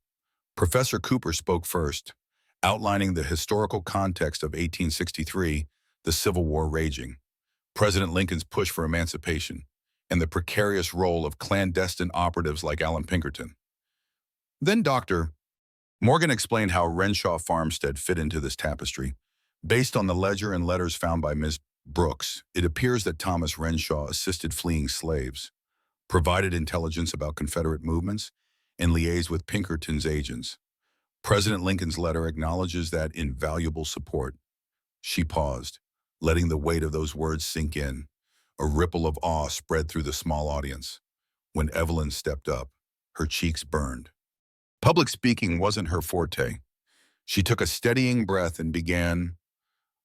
Professor Cooper spoke first, outlining the historical context of 1863, the Civil War raging, President Lincoln's push for emancipation, and the precarious role of clandestine operatives like Allan Pinkerton. Then Dr. Morgan explained how Renshaw Farmstead fit into this tapestry. Based on the ledger and letters found by Ms. Brooks, it appears that Thomas Renshaw assisted fleeing slaves, provided intelligence about Confederate movements, and liaised with Pinkerton's agents. President Lincoln's letter acknowledges that invaluable support. She paused, letting the weight of those words sink in. A ripple of awe spread through the small audience. When Evelyn stepped up, her cheeks burned. Public speaking wasn't her forte. She took a steadying breath and began,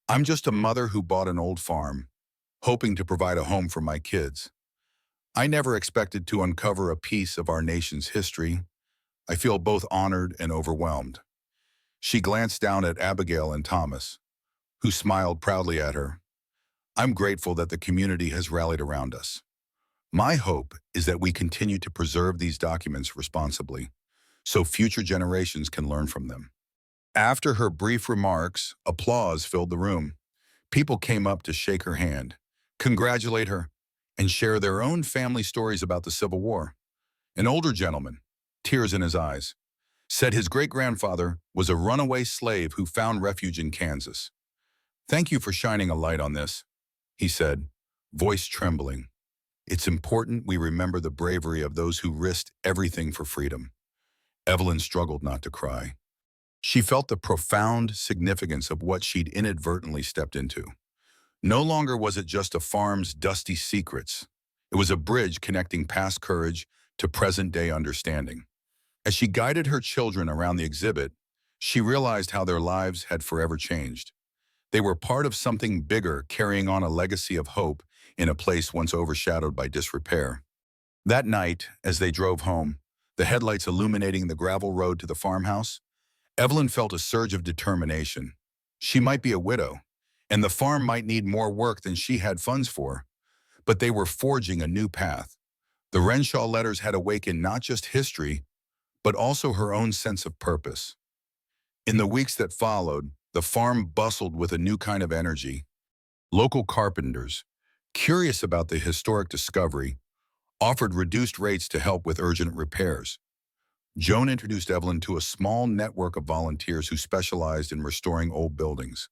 "I'm just a mother who bought an old farm, hoping to provide a home for my kids. I never expected to uncover a piece of our nation's history. I feel both honored and overwhelmed." She glanced down at Abigail and Thomas, who smiled proudly at her. "I'm grateful that the community has rallied around us. My hope is that we continue to preserve these documents responsibly, so future generations can learn from them." After her brief remarks, applause filled the room. People came up to shake her hand, congratulate her, and share their own family stories about the Civil War. An older gentleman, tears in his eyes, said his great-grandfather was a runaway slave who found refuge in Kansas. "Thank you for shining a light on this," he said, voice trembling. "It's important we remember the bravery of those who risked everything for freedom." Evelyn struggled not to cry. She felt the profound significance of what she'd inadvertently stepped into. No longer was it just a farm's dusty secrets. It was a bridge connecting past courage to present-day understanding. As she guided her children around the exhibit, she realized how their lives had forever changed. They were part of something bigger, carrying on a legacy of hope in a place once overshadowed by disrepair. That night, as they drove home, the headlights illuminating the gravel road to the farmhouse, Evelyn felt a surge of determination. She might be a widow, and the farm might need more work than she had funds for, but they were forging a new path. The Renshaw letters had awakened not just history, but also her own sense of purpose. In the weeks that followed, the farm bustled with a new kind of energy. Local carpenters, curious about the historic discovery, offered reduced rates to help with urgent repairs. Joan introduced Evelyn to a small network of volunteers who specialized in restoring old buildings.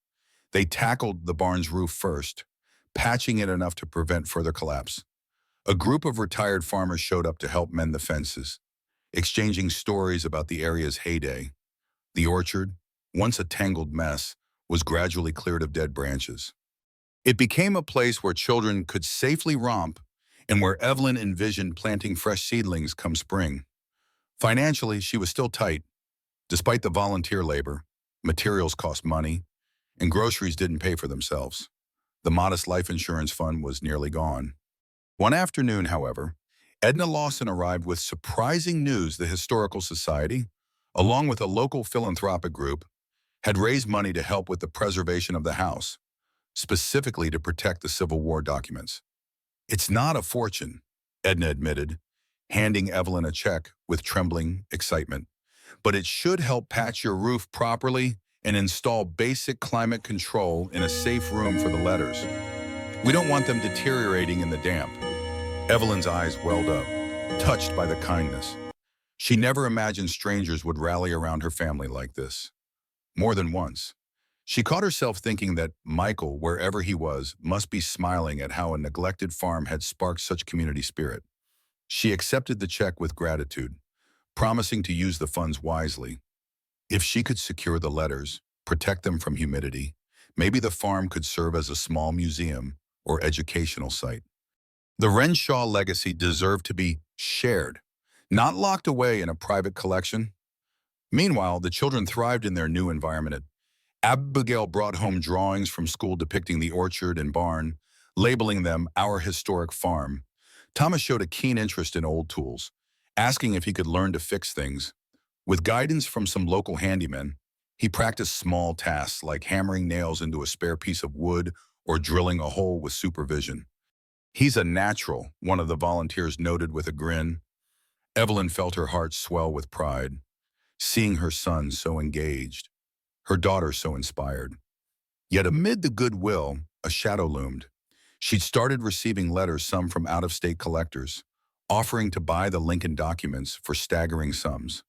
They tackled the barn's roof first, patching it enough to prevent further collapse. A group of retired farmers showed up to help mend the fences, exchanging stories about the area's heyday. The orchard, once a tangled mess, was gradually cleared of dead branches. It became a place where children could safely romp and where Evelyn envisioned planting fresh seedlings come spring. Financially, she was still tight. Despite the volunteer labor, materials cost money, and groceries didn't pay for themselves. The modest life insurance fund was nearly gone. One afternoon, however, Edna Lawson arrived with surprising news. The Historical Society, along with a local philanthropic group, had raised money to help with the preservation of the house, specifically to protect the Civil War documents. "It's not a fortune," Edna admitted, handing Evelyn a check with trembling excitement, "but it should help patch your roof properly and install basic climate control in a safe room for the letters. We don't want them deteriorating in the damp." Evelyn's eyes welled up, touched by the kindness. She never imagined strangers would rally around her family like this. More than once, she caught herself thinking that Michael, wherever he was, must be smiling at how a neglected farm had sparked such community spirit. She accepted the check with gratitude, promising to use the funds wisely. If she could secure the letters, protect them from humidity, maybe the farm could serve as a small museum or educational site. The Renshaw legacy deserved to be shared, not locked away in a private collection. Meanwhile, the children thrived in their new environment. Abigail brought home drawings from school depicting the orchard and barn, labeling them our historic farm. Thomas showed a keen interest in old tools, asking if he could learn to fix things. With guidance from some local handymen, he practiced small tasks like hammering nails into a spare piece of wood or drilling a hole with supervision. "He's a natural," one of the volunteers noted with a grin. Evelyn felt her heart swell with pride, seeing her son so engaged, her daughter so inspired. Yet amid the goodwill, a shadow loomed. She'd started receiving letters, some from out-of-state collectors, offering to buy the Lincoln documents for staggering sums.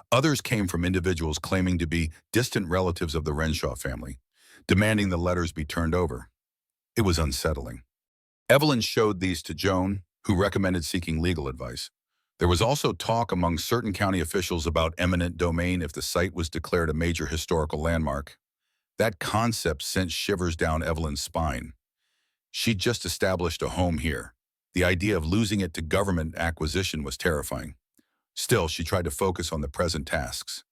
Others came from individuals claiming to be distant relatives of the Renshaw family, demanding the letters be turned over. It was unsettling. Evelyn showed these to Joan, who recommended seeking legal advice. There was also talk among certain county officials about eminent domain if the site was declared a major historical landmark. That concept sent shivers down Evelyn's spine. She'd just established a home here. The idea of losing it to government acquisition was terrifying. Still, she tried to focus on the present tasks.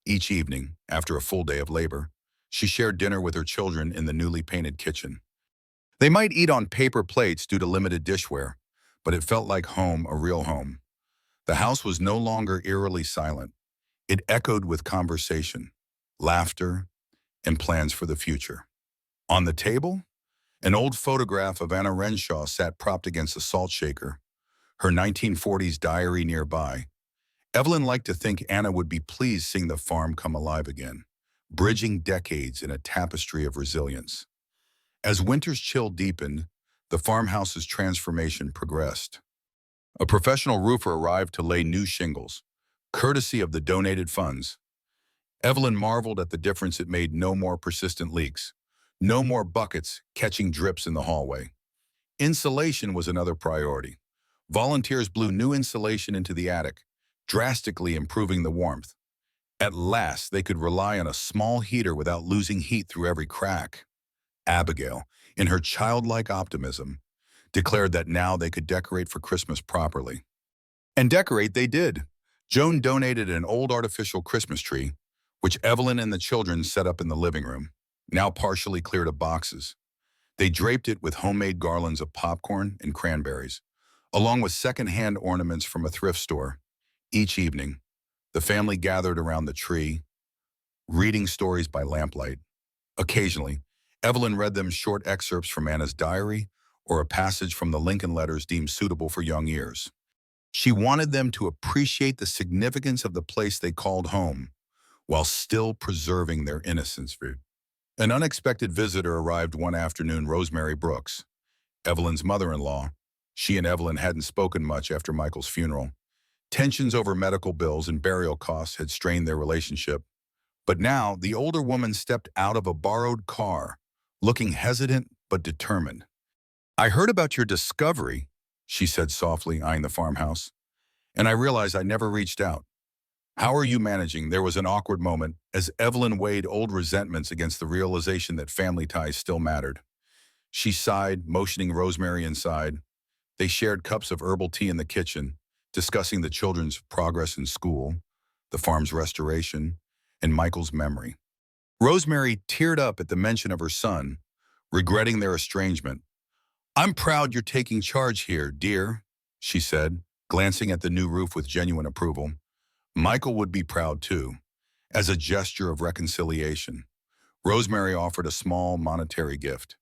Each evening, after a full day of labor, she shared dinner with her children in the newly painted kitchen. They might eat on paper plates due to limited dishware, but it felt like home, a real home. The house was no longer eerily silent. It echoed with conversation, laughter, and plans for the future. On the table, an old photograph of Anna Renshaw sat propped against a salt shaker, her 1940s diary nearby. Evelyn liked to think Anna would be pleased seeing the farm come alive again, bridging decades in a tapestry of resilience. As winter's chill deepened, the farmhouse's transformation progressed. A professional roofer arrived to lay new shingles, courtesy of the donated funds. Evelyn marveled at the difference it made: no more persistent leaks, no more buckets catching drips in the hallway. Insulation was another priority. Volunteers blew new insulation into the attic, drastically improving the warmth. At last, they could rely on a small heater without losing heat through every crack. Abigail, in her childlike optimism, declared that now they could decorate for Christmas properly. And decorate they did. Joan donated an old artificial Christmas tree, which Evelyn and the children set up in the living room, now partially cleared of boxes. They draped it with homemade garlands of popcorn and cranberries, along with second-hand ornaments from a thrift store. Each evening, the family gathered around the tree, reading stories by lamplight. Occasionally, Evelyn read them short excerpts from Anna's diary or a passage from the Lincoln letters deemed suitable for young ears. She wanted them to appreciate the significance of the place they called home, while still preserving their innocence. An unexpected visitor arrived one afternoon: Rosemary Brooks, Evelyn's mother-in-law. She and Evelyn hadn't spoken much after Michael's funeral. Tensions over medical bills and burial costs had strained their relationship. But now, the older woman stepped out of a borrowed car, looking hesitant but determined. "I heard about your discovery," she said softly, eyeing the farmhouse, "and I realized I never reached out. How are you managing?" There was an awkward moment as Evelyn weighed old resentments against the realization that family ties still mattered. She sighed, motioning Rosemary inside. They shared cups of herbal tea in the kitchen, discussing the children's progress in school, the farm's restoration, and Michael's memory. Rosemary teared up at the mention of her son, regretting their estrangement. "I'm proud you're taking charge here, dear," she said, glancing at the new roof with genuine approval. Michael would be proud too. As a gesture of reconciliation, Rosemary offered a small monetary gift.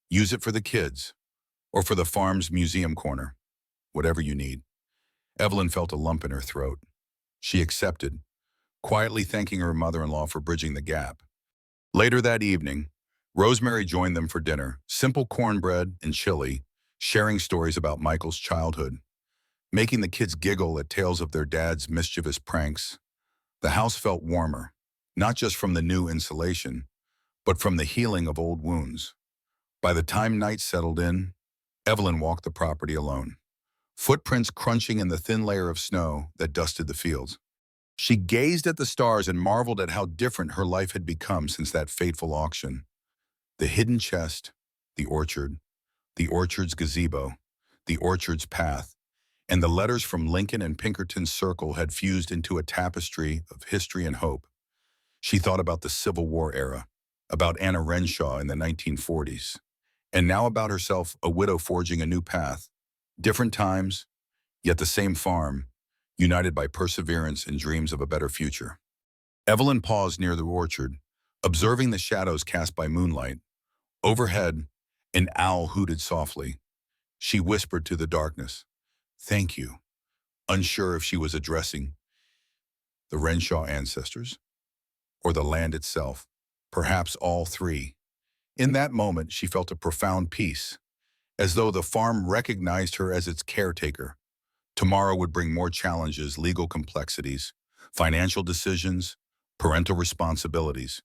"Use it for the kids, or for the farm's museum corner, whatever you need." Evelyn felt a lump in her throat. She accepted, quietly thanking her mother-in-law for bridging the gap. Later that evening, Rosemary joined them for dinner, simple cornbread and chili, sharing stories about Michael's childhood, making the kids giggle at tales of their dad's mischievous pranks. The house felt warmer, not just from the new insulation, but from the healing of old wounds. By the time night settled in, Evelyn walked the property alone, footprints crunching in the thin layer of snow that dusted the fields. She gazed at the stars and marveled at how different her life had become since that fateful auction. The hidden chest, the orchard's gazebo, the orchard's path, and the letters from Lincoln and Pinkerton's circle had fused into a tapestry of history and hope. She thought about the Civil War era, about Anna Renshaw in the 1940s, and now about herself, a widow forging a new path. Different times, yet the same farm, united by perseverance and dreams of a better future. Evelyn paused near the orchard, observing the shadows cast by moonlight. Overhead, an owl hooted softly. She whispered to the darkness, "Thank you," unsure if she was addressing the Renshaw ancestors or the land itself, perhaps all three. In that moment, she felt a profound peace, as though the farm recognized her as its caretaker. Tomorrow would bring more challenges, legal complexities, financial decisions, parental responsibilities,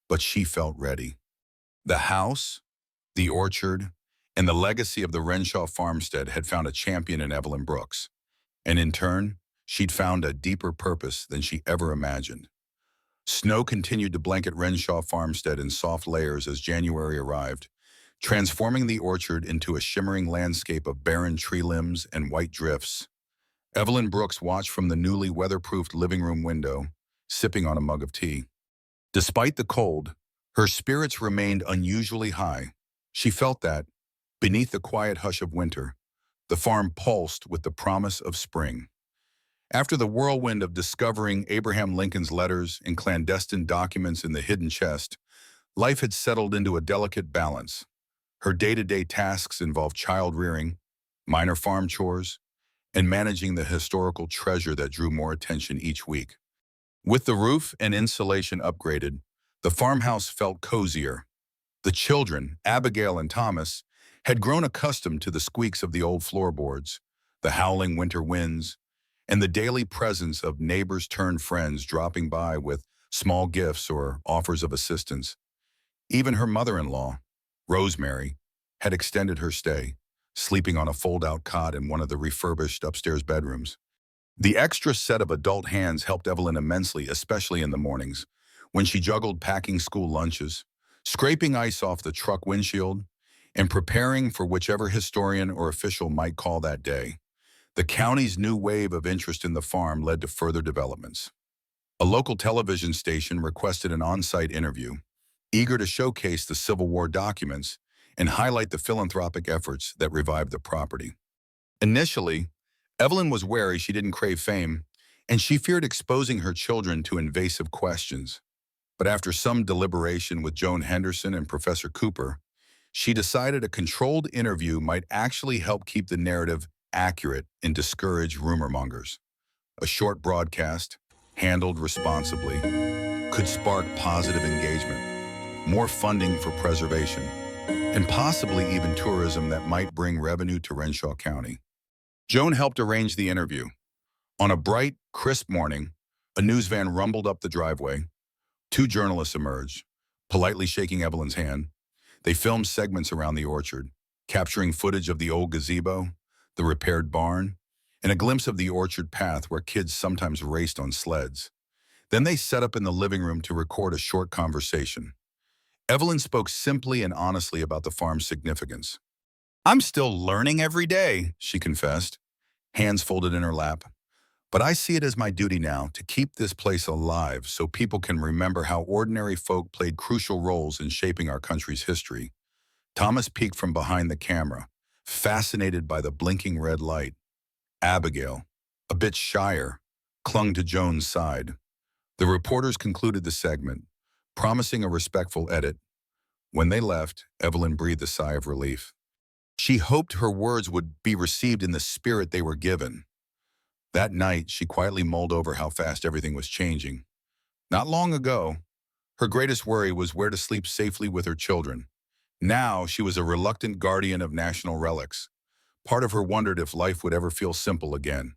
but she felt ready. The house, the orchard, and the legacy of the Renshaw farmstead had found a champion in Evelyn Brooks, and in turn, she'd found a deeper purpose than she ever imagined. Snow continued to blanket Renshaw farmstead in soft layers as January arrived, transforming the orchard into a shimmering landscape of barren tree limbs and white drifts. Evelyn Brooks watched from the newly weatherproofed living room window, sipping on a mug of tea. Despite the cold, her spirits remained unusually high. She felt that, beneath the quiet hush of winter, the farm pulsed with the promise of spring. After the whirlwind of discovering Abraham Lincoln's letters and clandestine documents in the hidden chest, life had settled into a delicate balance. Her day-to-day tasks involved child-rearing, minor farm chores, and managing the historical treasure that drew more attention each week. With the roof and insulation upgraded, the farmhouse felt cozier. The children, Abigail and Thomas, had grown accustomed to the squeaks of the old floorboards, the howling winter winds, and the daily presence of neighbors turned friends dropping by with small gifts or offers of assistance. Even her mother-in-law, Rosemary, had extended her stay, sleeping on a fold-out cot in one of the refurbished upstairs bedrooms. The extra set of adult hands helped Evelyn immensely, especially in the mornings, when she juggled packing school lunches, scraping ice off the truck windshield, and preparing for whichever historian or official might call that day. The county's new wave of interest in the farm led to further developments. A local television station requested an on-site interview, eager to showcase the Civil War documents and highlight the philanthropic efforts that revived the property. Initially, Evelyn was wary she didn't crave fame, and she feared exposing her children to invasive questions. But after some deliberation with Joan Henderson and Professor Cooper, she decided a controlled interview might actually help keep the narrative accurate and discourage rumor mongers. A short broadcast, handled responsibly, could spark positive engagement, more funding for preservation, and possibly even tourism that might bring revenue to Renshaw County. Joan helped arrange the interview. On a bright, crisp morning, a news van rumbled up the driveway. Two journalists emerged, politely shaking Evelyn's hand. They filmed segments around the orchard, capturing footage of the old gazebo, the repaired barn, and a glimpse of the orchard path where kids sometimes raced on sleds. Then they set up in the living room to record a short conversation. Evelyn spoke simply and honestly about the farm's significance. "I'm still learning every day," she confessed, hands folded in her lap. "But I see it as my duty now to keep this place alive so people can remember how ordinary folk played crucial roles in shaping our country's history." Thomas peeked from behind the camera, fascinated by the blinking red light. Abigail, a bit shyer, clung to Joan's side. The reporters concluded the segment, promising a respectful edit. When they left, Evelyn breathed a sigh of relief. She hoped her words would be received in the spirit they were given. That night, she quietly mulled over how fast everything was changing. Not long ago, her greatest worry was where to sleep safely with her children. Now, she was a reluctant guardian of national relics. Part of her wondered if life would ever feel simple again.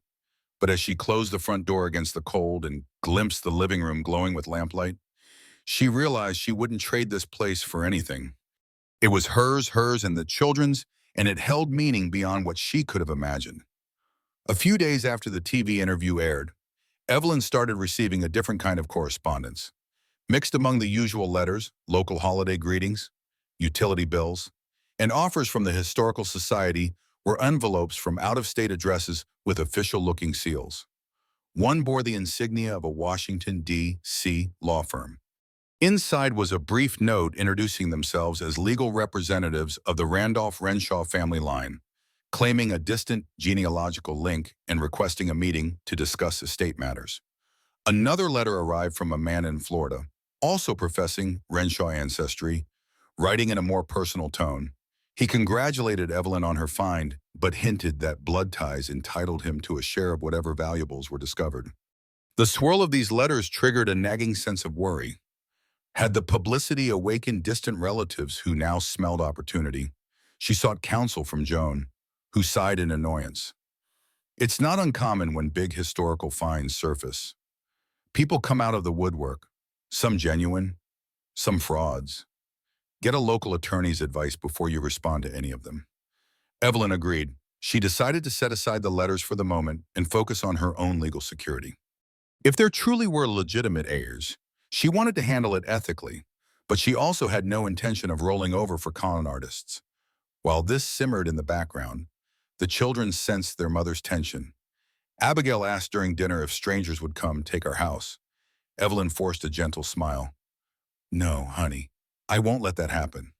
But as she closed the front door against the cold and glimpsed the living room glowing with lamplight, she realized she wouldn't trade this place for anything. It was hers, and the children's, and it held meaning beyond what she could have imagined. A few days after the TV interview aired, Evelyn started receiving a different kind of correspondence. Mixed among the usual letters, local holiday greetings, utility bills, and offers from the Historical Society were envelopes from out-of-state addresses with official-looking seals. One bore the insignia of a Washington, D.C. law firm. Inside was a brief note introducing themselves as legal representatives of the Randolph-Renshaw family line, claiming a distant genealogical link and requesting a meeting to discuss estate matters. Another letter arrived from a man in Florida, also professing Renshaw ancestry, writing in a more personal tone. He congratulated Evelyn on her find, but hinted that blood ties entitled him to a share of whatever valuables were discovered. The swirl of these letters triggered a nagging sense of worry. Had the publicity awakened distant relatives who now smelled opportunity? She sought counsel from Joan, who sighed in annoyance. It's not uncommon when big historical finds surface. People come out of the woodwork, some genuine, some frauds. Get a local attorney's advice before you respond to any of them. Evelyn agreed. She decided to set aside the letters for the moment and focus on her own legal security. If there truly were legitimate heirs, she wanted to handle it ethically, but she also had no intention of rolling over for con artists. While this simmered in the background, the children sensed their mother's tension. Abigail asked during dinner if strangers would come take our house. Evelyn forced a gentle smile. No, honey, I won't let that happen.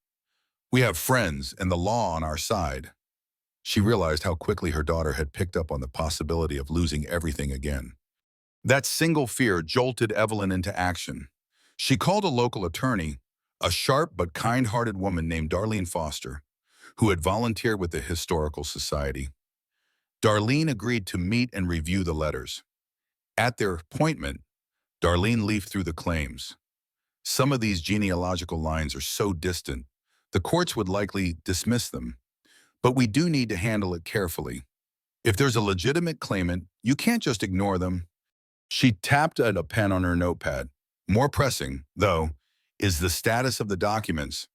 We have friends and the law on our side. She realized how quickly her daughter had picked up on the possibility of losing everything again. That single fear jolted Evelyn into action. She called a local attorney, a sharp but kind-hearted woman named Darlene Foster, who had volunteered with the Historical Society. Darlene agreed to meet and review the letters. At their appointment, Darlene leafed through the claims. Some of these genealogical lines are so distant, the courts would likely dismiss them. But we do need to handle it carefully. If there's a legitimate claimant, you can't just ignore them. She tapped at a pen on her notepad. More pressing, though, is the status of the documents.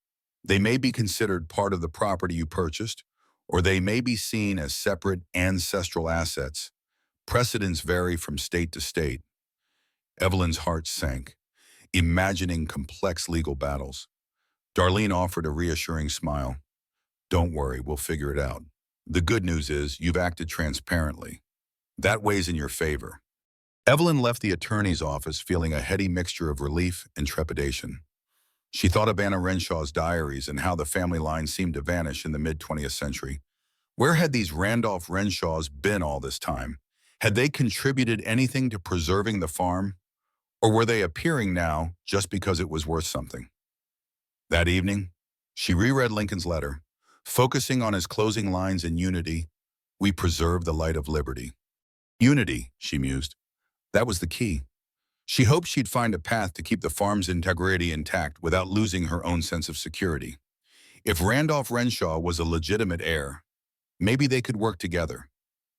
They may be considered part of the property you purchased, or they may be seen as separate ancestral assets. Precedents vary from state to state. Evelyn's heart sank, imagining complex legal battles. Darlene offered a reassuring smile. Don't worry, we'll figure it out. The good news is you've acted transparently. That weighs in your favor. Evelyn left the attorney's office feeling a heady mixture of relief and trepidation. She thought of Anna Renshaw's diaries and how the family line seemed to vanish in the mid-20th century. Where had these Randolph Renshaws been all this time? Had they contributed anything to preserving the farm? Or were they appearing now just because it was worth something? That evening, she reread Lincoln's letter, focusing on his closing lines in unity. We preserve the light of liberty. Unity, she mused. That was the key. She hoped she'd find a path to keep the farm's integrity intact without losing her own sense of security. If Randolph Renshaw was a legitimate heir, maybe they could work together.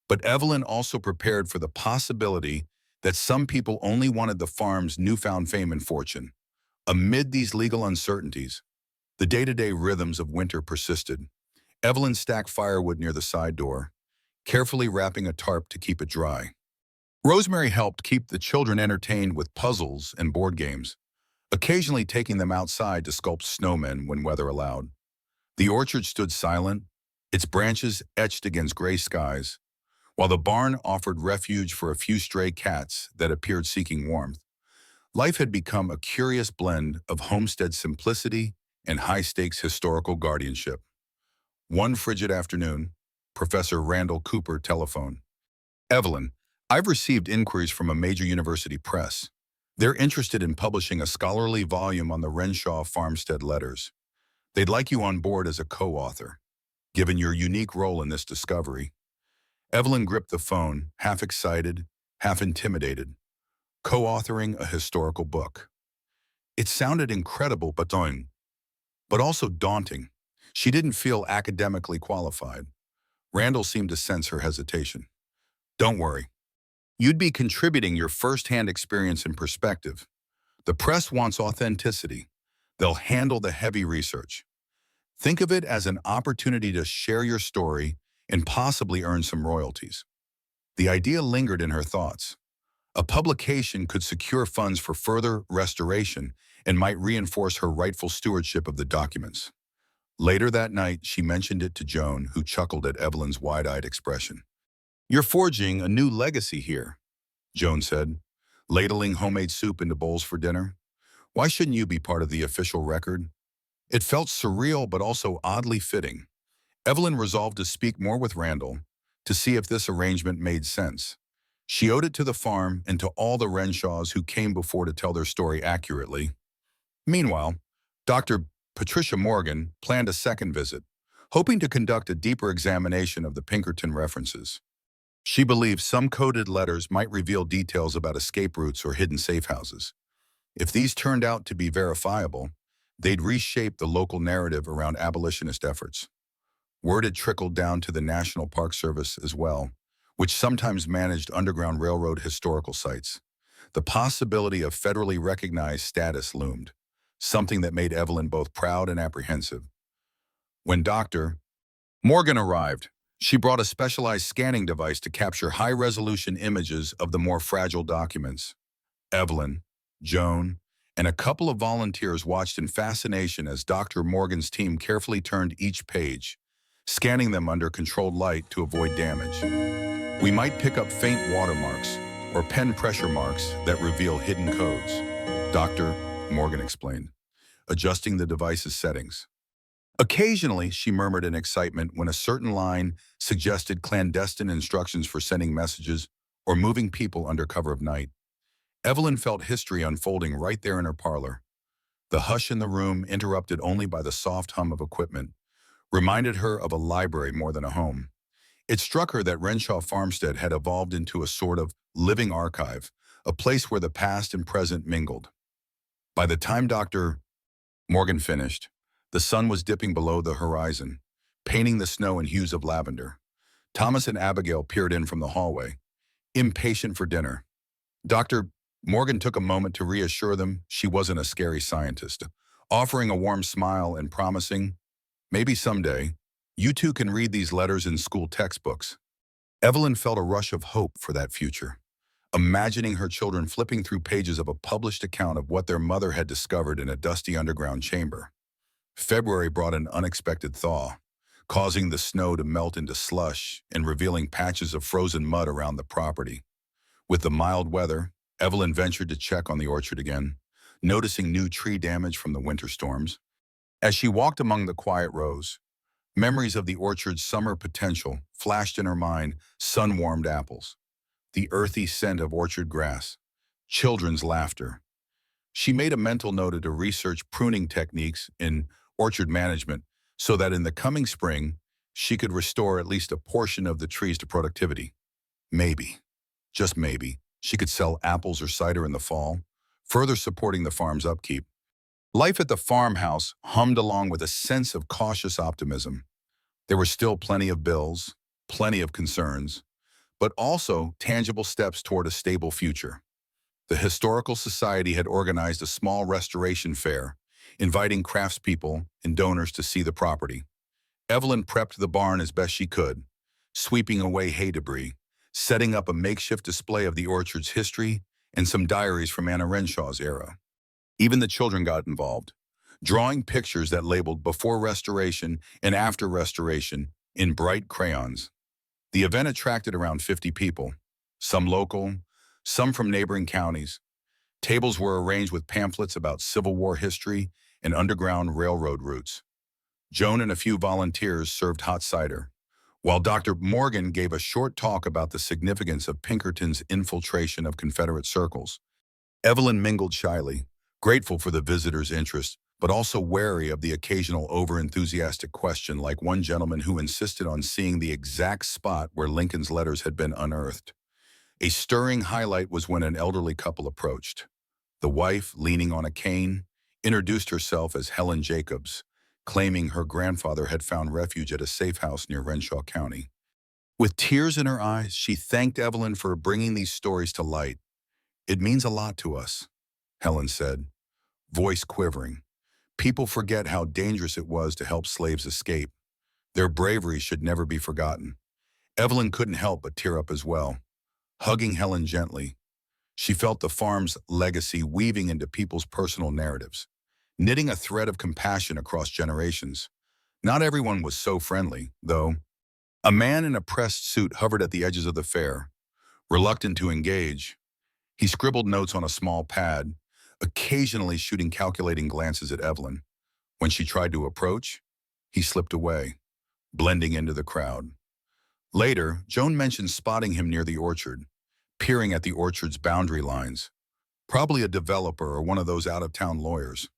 But Evelyn also prepared for the possibility that some people only wanted the farm's newfound fame and fortune. Amid these legal uncertainties, the day-to-day rhythms of winter persisted. Evelyn stacked firewood near the side door, carefully wrapping a tarp to keep it dry. Rosemary helped keep the children entertained with puzzles and board games, occasionally taking them outside to sculpt snowmen when weather allowed. The orchard stood silent, its branches etched against gray skies, while the barn offered refuge for a few stray cats that appeared seeking warmth. Life had become a curious blend of homestead simplicity and high-stakes historical guardianship. One frigid afternoon, Professor Randall Cooper telephoned. Evelyn, I've received inquiries from a major university press. They're interested in publishing a scholarly volume on the Renshaw farmstead letters. They'd like you on board as a co-author, given your unique role in this discovery. Evelyn gripped the phone, half excited, half intimidated. Co-authoring a historical book. It sounded incredible but also daunting. She didn't feel academically qualified. Randall seemed to sense her hesitation. Don't worry. You'd be contributing your first-hand experience and perspective. The press wants authenticity. They'll handle the heavy research. Think of it as an opportunity to share your story and possibly earn some royalties. The idea lingered in her thoughts. A publication could secure funds for further restoration and might reinforce her rightful stewardship of the documents. Later that night, she mentioned it to Joan, who chuckled at Evelyn's wide-eyed expression. "You're forging a new legacy here," Joan said, ladling homemade soup into bowls for dinner. "Why shouldn't you be part of the official record?" It felt surreal but also oddly fitting. Evelyn resolved to speak more with Randall to see if this arrangement made sense. She owed it to the farm and to all the Renshaws who came before to tell their story accurately. Meanwhile, Dr. Patricia Morgan planned a second visit, hoping to conduct a deeper examination of the Pinkerton references. She believed some coded letters might reveal details about escape routes or hidden safe houses. If these turned out to be verifiable, they'd reshape the local narrative around abolitionist efforts. Word had trickled down to the National Park Service as well, which sometimes managed Underground Railroad historical sites. The possibility of federally recognized status loomed, something that made Evelyn both proud and apprehensive. When Dr. Morgan arrived, she brought a specialized scanning device to capture high-resolution images of the more fragile documents. Evelyn, Joan, and a couple of volunteers watched in fascination as Dr. Morgan's team carefully turned each page, scanning them under controlled light to avoid damage. "We might pick up faint watermarks or pen pressure marks that reveal hidden codes," Dr. Morgan explained, adjusting the device's settings. Occasionally, she murmured in excitement when a certain line suggested clandestine instructions for sending messages or moving people under cover of night. Evelyn felt history unfolding right there in her parlor. The hush in the room, interrupted only by the soft hum of equipment, reminded her of a library more than a home. It struck her that Renshaw Farmstead had evolved into a sort of living archive, a place where the past and present mingled. By the time Dr. Morgan finished, the sun was dipping below the horizon, painting the snow in hues of lavender. Thomas and Abigail peered in from the hallway, impatient for dinner. Dr. Morgan took a moment to reassure them she wasn't a scary scientist, offering a warm smile and promising, "Maybe someday, you two can read these letters in school textbooks." Evelyn felt a rush of hope for that future, imagining her children flipping through pages of a published account of what their mother had discovered in a dusty underground chamber. February brought an unexpected thaw, causing the snow to melt into slush and revealing patches of frozen mud around the property. With the mild weather, Evelyn ventured to check on the orchard again, noticing new tree damage from the winter storms. As she walked among the quiet rows, memories of the orchard's summer potential flashed in her mind: sun-warmed apples, the earthy scent of orchard grass, children's laughter. She made a mental note to research pruning techniques in orchard management so that in the coming spring, she could restore at least a portion of the trees to productivity. Maybe, just maybe, she could sell apples or cider in the fall, further supporting the farm's upkeep. Life at the farmhouse hummed along with a sense of cautious optimism. There were still plenty of bills, plenty of concerns, but also tangible steps toward a stable future. The Historical Society had organized a small restoration fair, inviting craftspeople and donors to see the property. Evelyn prepped the barn as best she could, sweeping away hay debris, setting up a makeshift display of the orchard's history and some diaries from Anna Renshaw's era. Even the children got involved, drawing pictures that labeled "before restoration" and "after restoration" in bright crayons. The event attracted around 50 people, some local, some from neighboring counties. Tables were arranged with pamphlets about Civil War history and Underground Railroad routes. Joan and a few volunteers served hot cider, while Dr. Morgan gave a short talk about the significance of Pinkerton's infiltration of Confederate circles. Evelyn mingled shyly, grateful for the visitors' interest, but also wary of the occasional over-enthusiastic question, like one gentleman who insisted on seeing the exact spot where Lincoln's letters had been unearthed. A stirring highlight was when an elderly couple approached. The wife, leaning on a cane, introduced herself as Helen Jacobs, claiming her grandfather had found refuge at a safe house near Renshaw County. With tears in her eyes, she thanked Evelyn for bringing these stories to light. "It means a lot to us," Helen said, voice quivering. "People forget how dangerous it was to help slaves escape. Their bravery should never be forgotten." Evelyn couldn't help but tear up as well, hugging Helen gently. She felt the farm's legacy weaving into people's personal narratives, knitting a thread of compassion across generations. Not everyone was so friendly, though. A man in a pressed suit hovered at the edges of the fair, reluctant to engage. He scribbled notes on a small pad, occasionally shooting calculating glances at Evelyn. When she tried to approach, he slipped away, blending into the crowd. Later, Joan mentioned spotting him near the orchard, peering at the orchard's boundary lines. Probably a developer or one of those out-of-town lawyers,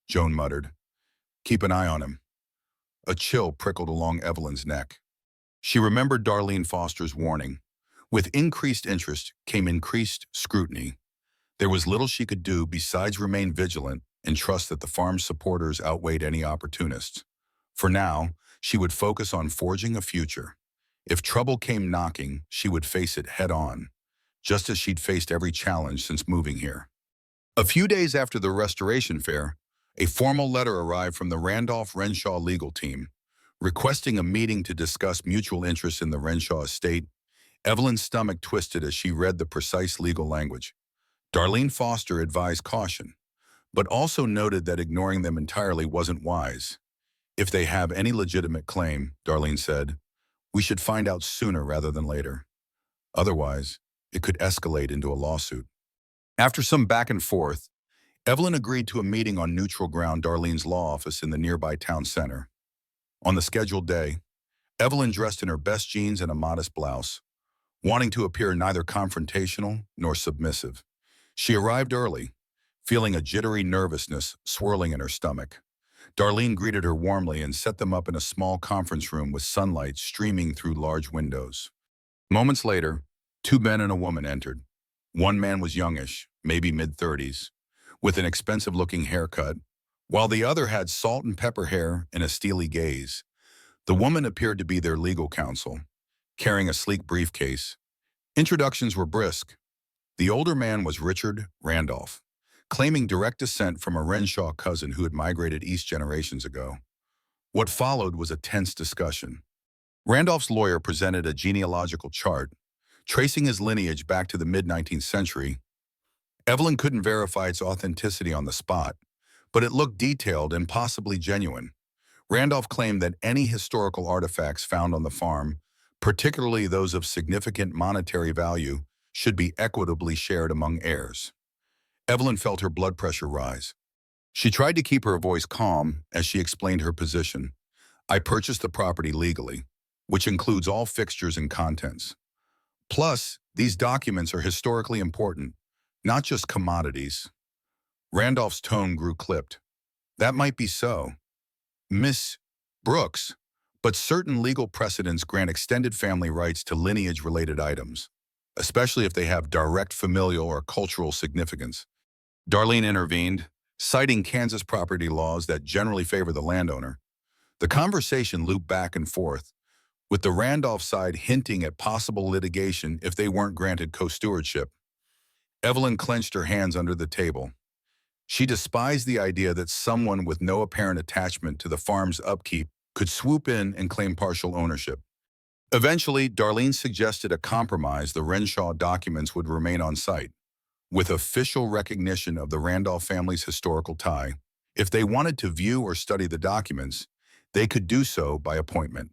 Joan muttered. Keep an eye on him. A chill prickled along Evelyn's neck. She remembered Darlene Foster's warning. With increased interest came increased scrutiny. There was little she could do besides remain vigilant and trust that the farm's supporters outweighed any opportunists. For now, she would focus on forging a future. If trouble came knocking, she would face it head-on, just as she'd faced every challenge since moving here. A few days after the restoration fair, a formal letter arrived from the Randolph Renshaw legal team, requesting a meeting to discuss mutual interests in the Renshaw estate. Evelyn's stomach twisted as she read the precise legal language. Darlene Foster advised caution, but also noted that ignoring them entirely wasn't wise. If they have any legitimate claim, Darlene said, we should find out sooner rather than later. Otherwise, it could escalate into a lawsuit. After some back and forth, Evelyn agreed to a meeting on neutral ground Darlene's law office in the nearby town center. On the scheduled day, Evelyn dressed in her best jeans and a modest blouse, wanting to appear neither confrontational nor submissive. She arrived early, feeling a jittery nervousness swirling in her stomach. Darlene greeted her warmly and set them up in a small conference room with sunlight streaming through large windows. Moments later, two men and a woman entered. One man was youngish, maybe mid-30s, with an expensive-looking haircut, while the other had salt and pepper hair and a steely gaze. The woman appeared to be their legal counsel, carrying a sleek briefcase. Introductions were brisk. The older man was Richard Randolph, claiming direct descent from a Renshaw cousin who had migrated east generations ago. What followed was a tense discussion. Randolph's lawyer presented a genealogical chart, tracing his lineage back to the mid-19th century. Evelyn couldn't verify its authenticity on the spot, but it looked detailed and possibly genuine. Randolph claimed that any historical artifacts found on the farm, particularly those of significant monetary value, should be equitably shared among heirs. Evelyn felt her blood pressure rise. She tried to keep her voice calm as she explained her position. I purchased the property legally, which includes all fixtures and contents. Plus, these documents are historically important, not just commodities. Randolph's tone grew clipped. That might be so, Miss Brooks, but certain legal precedents grant extended family rights to lineage-related items, especially if they have direct familial or cultural significance. Darlene intervened, citing Kansas property laws that generally favor the landowner. The conversation looped back and forth, with the Randolph side hinting at possible litigation if they weren't granted co-stewardship. Evelyn clenched her hands under the table. She despised the idea that someone with no apparent attachment to the farm's upkeep could swoop in and claim partial ownership. Eventually, Darlene suggested a compromise: the Renshaw documents would remain on site, with official recognition of the Randolph family's historical tie. If they wanted to view or study the documents, they could do so by appointment.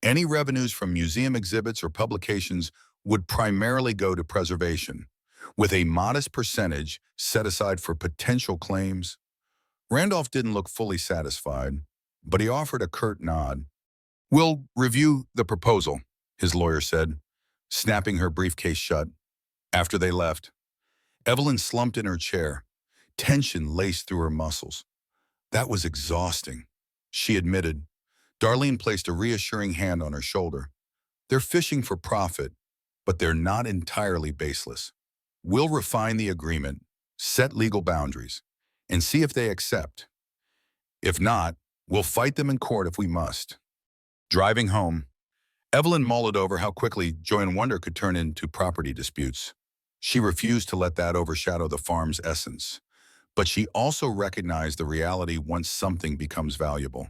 Any revenues from museum exhibits or publications would primarily go to preservation, with a modest percentage set aside for potential claims. Randolph didn't look fully satisfied, but he offered a curt nod. We'll review the proposal, his lawyer said, snapping her briefcase shut. After they left, Evelyn slumped in her chair, tension laced through her muscles. That was exhausting, she admitted. Darlene placed a reassuring hand on her shoulder. They're fishing for profit, but they're not entirely baseless. We'll refine the agreement, set legal boundaries, and see if they accept. If not, we'll fight them in court if we must. Driving home, Evelyn mulled over how quickly joy and wonder could turn into property disputes. She refused to let that overshadow the farm's essence, but she also recognized the reality: once something becomes valuable,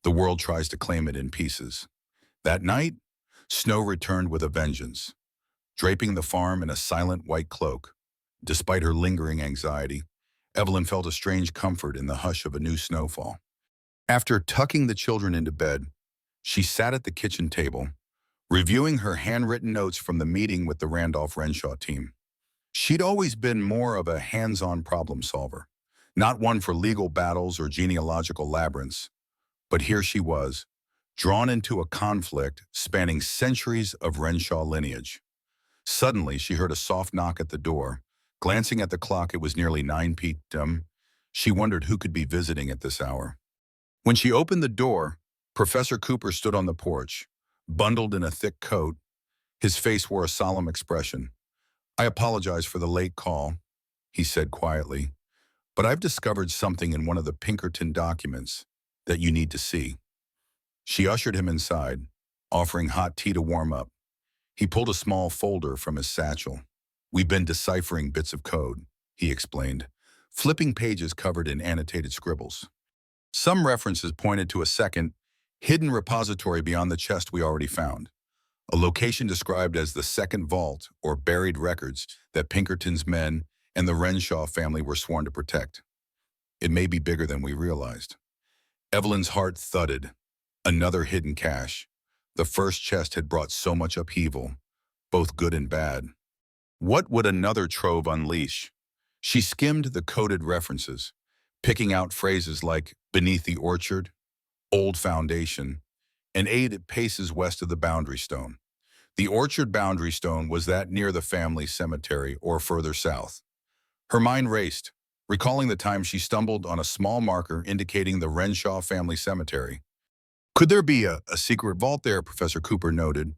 the world tries to claim it in pieces. That night, snow returned with a vengeance, draping the farm in a silent white cloak. Despite her lingering anxiety, Evelyn felt a strange comfort in the hush of a new snowfall. After tucking the children into bed, she sat at the kitchen table, reviewing her handwritten notes from the meeting with the Randolph Renshaw team. She'd always been more of a hands-on problem solver, not one for legal battles or genealogical labyrinths. But here she was, drawn into a conflict spanning centuries of Renshaw lineage. Suddenly, she heard a soft knock at the door. Glancing at the clock, it was nearly 9 p.m. She wondered who could be visiting at this hour. When she opened the door, Professor Cooper stood on the porch, bundled in a thick coat. His face wore a solemn expression. "I apologize for the late call," he said quietly, "but I've discovered something in one of the Pinkerton documents that you need to see." She ushered him inside, offering hot tea to warm up. He pulled a small folder from his satchel. "We've been deciphering bits of code," he explained, flipping pages covered in annotated scribbles. Some references pointed to a second, hidden repository beyond the chest we already found, a location described as the second vault or buried records that Pinkerton's men and the Renshaw family were sworn to protect. It may be bigger than we realized. Evelyn's heart thudded. Another hidden cache. The first chest had brought so much upheaval, both good and bad. What would another trove unleash? She skimmed the coded references, picking out phrases like "beneath the orchard," "old foundation," and "8 paces west of the boundary stone." The orchard boundary stone was that near the family cemetery or further south. Her mind raced, recalling the time she stumbled on a small marker indicating the Renshaw family cemetery. Could there be a secret vault there, Professor Cooper noted?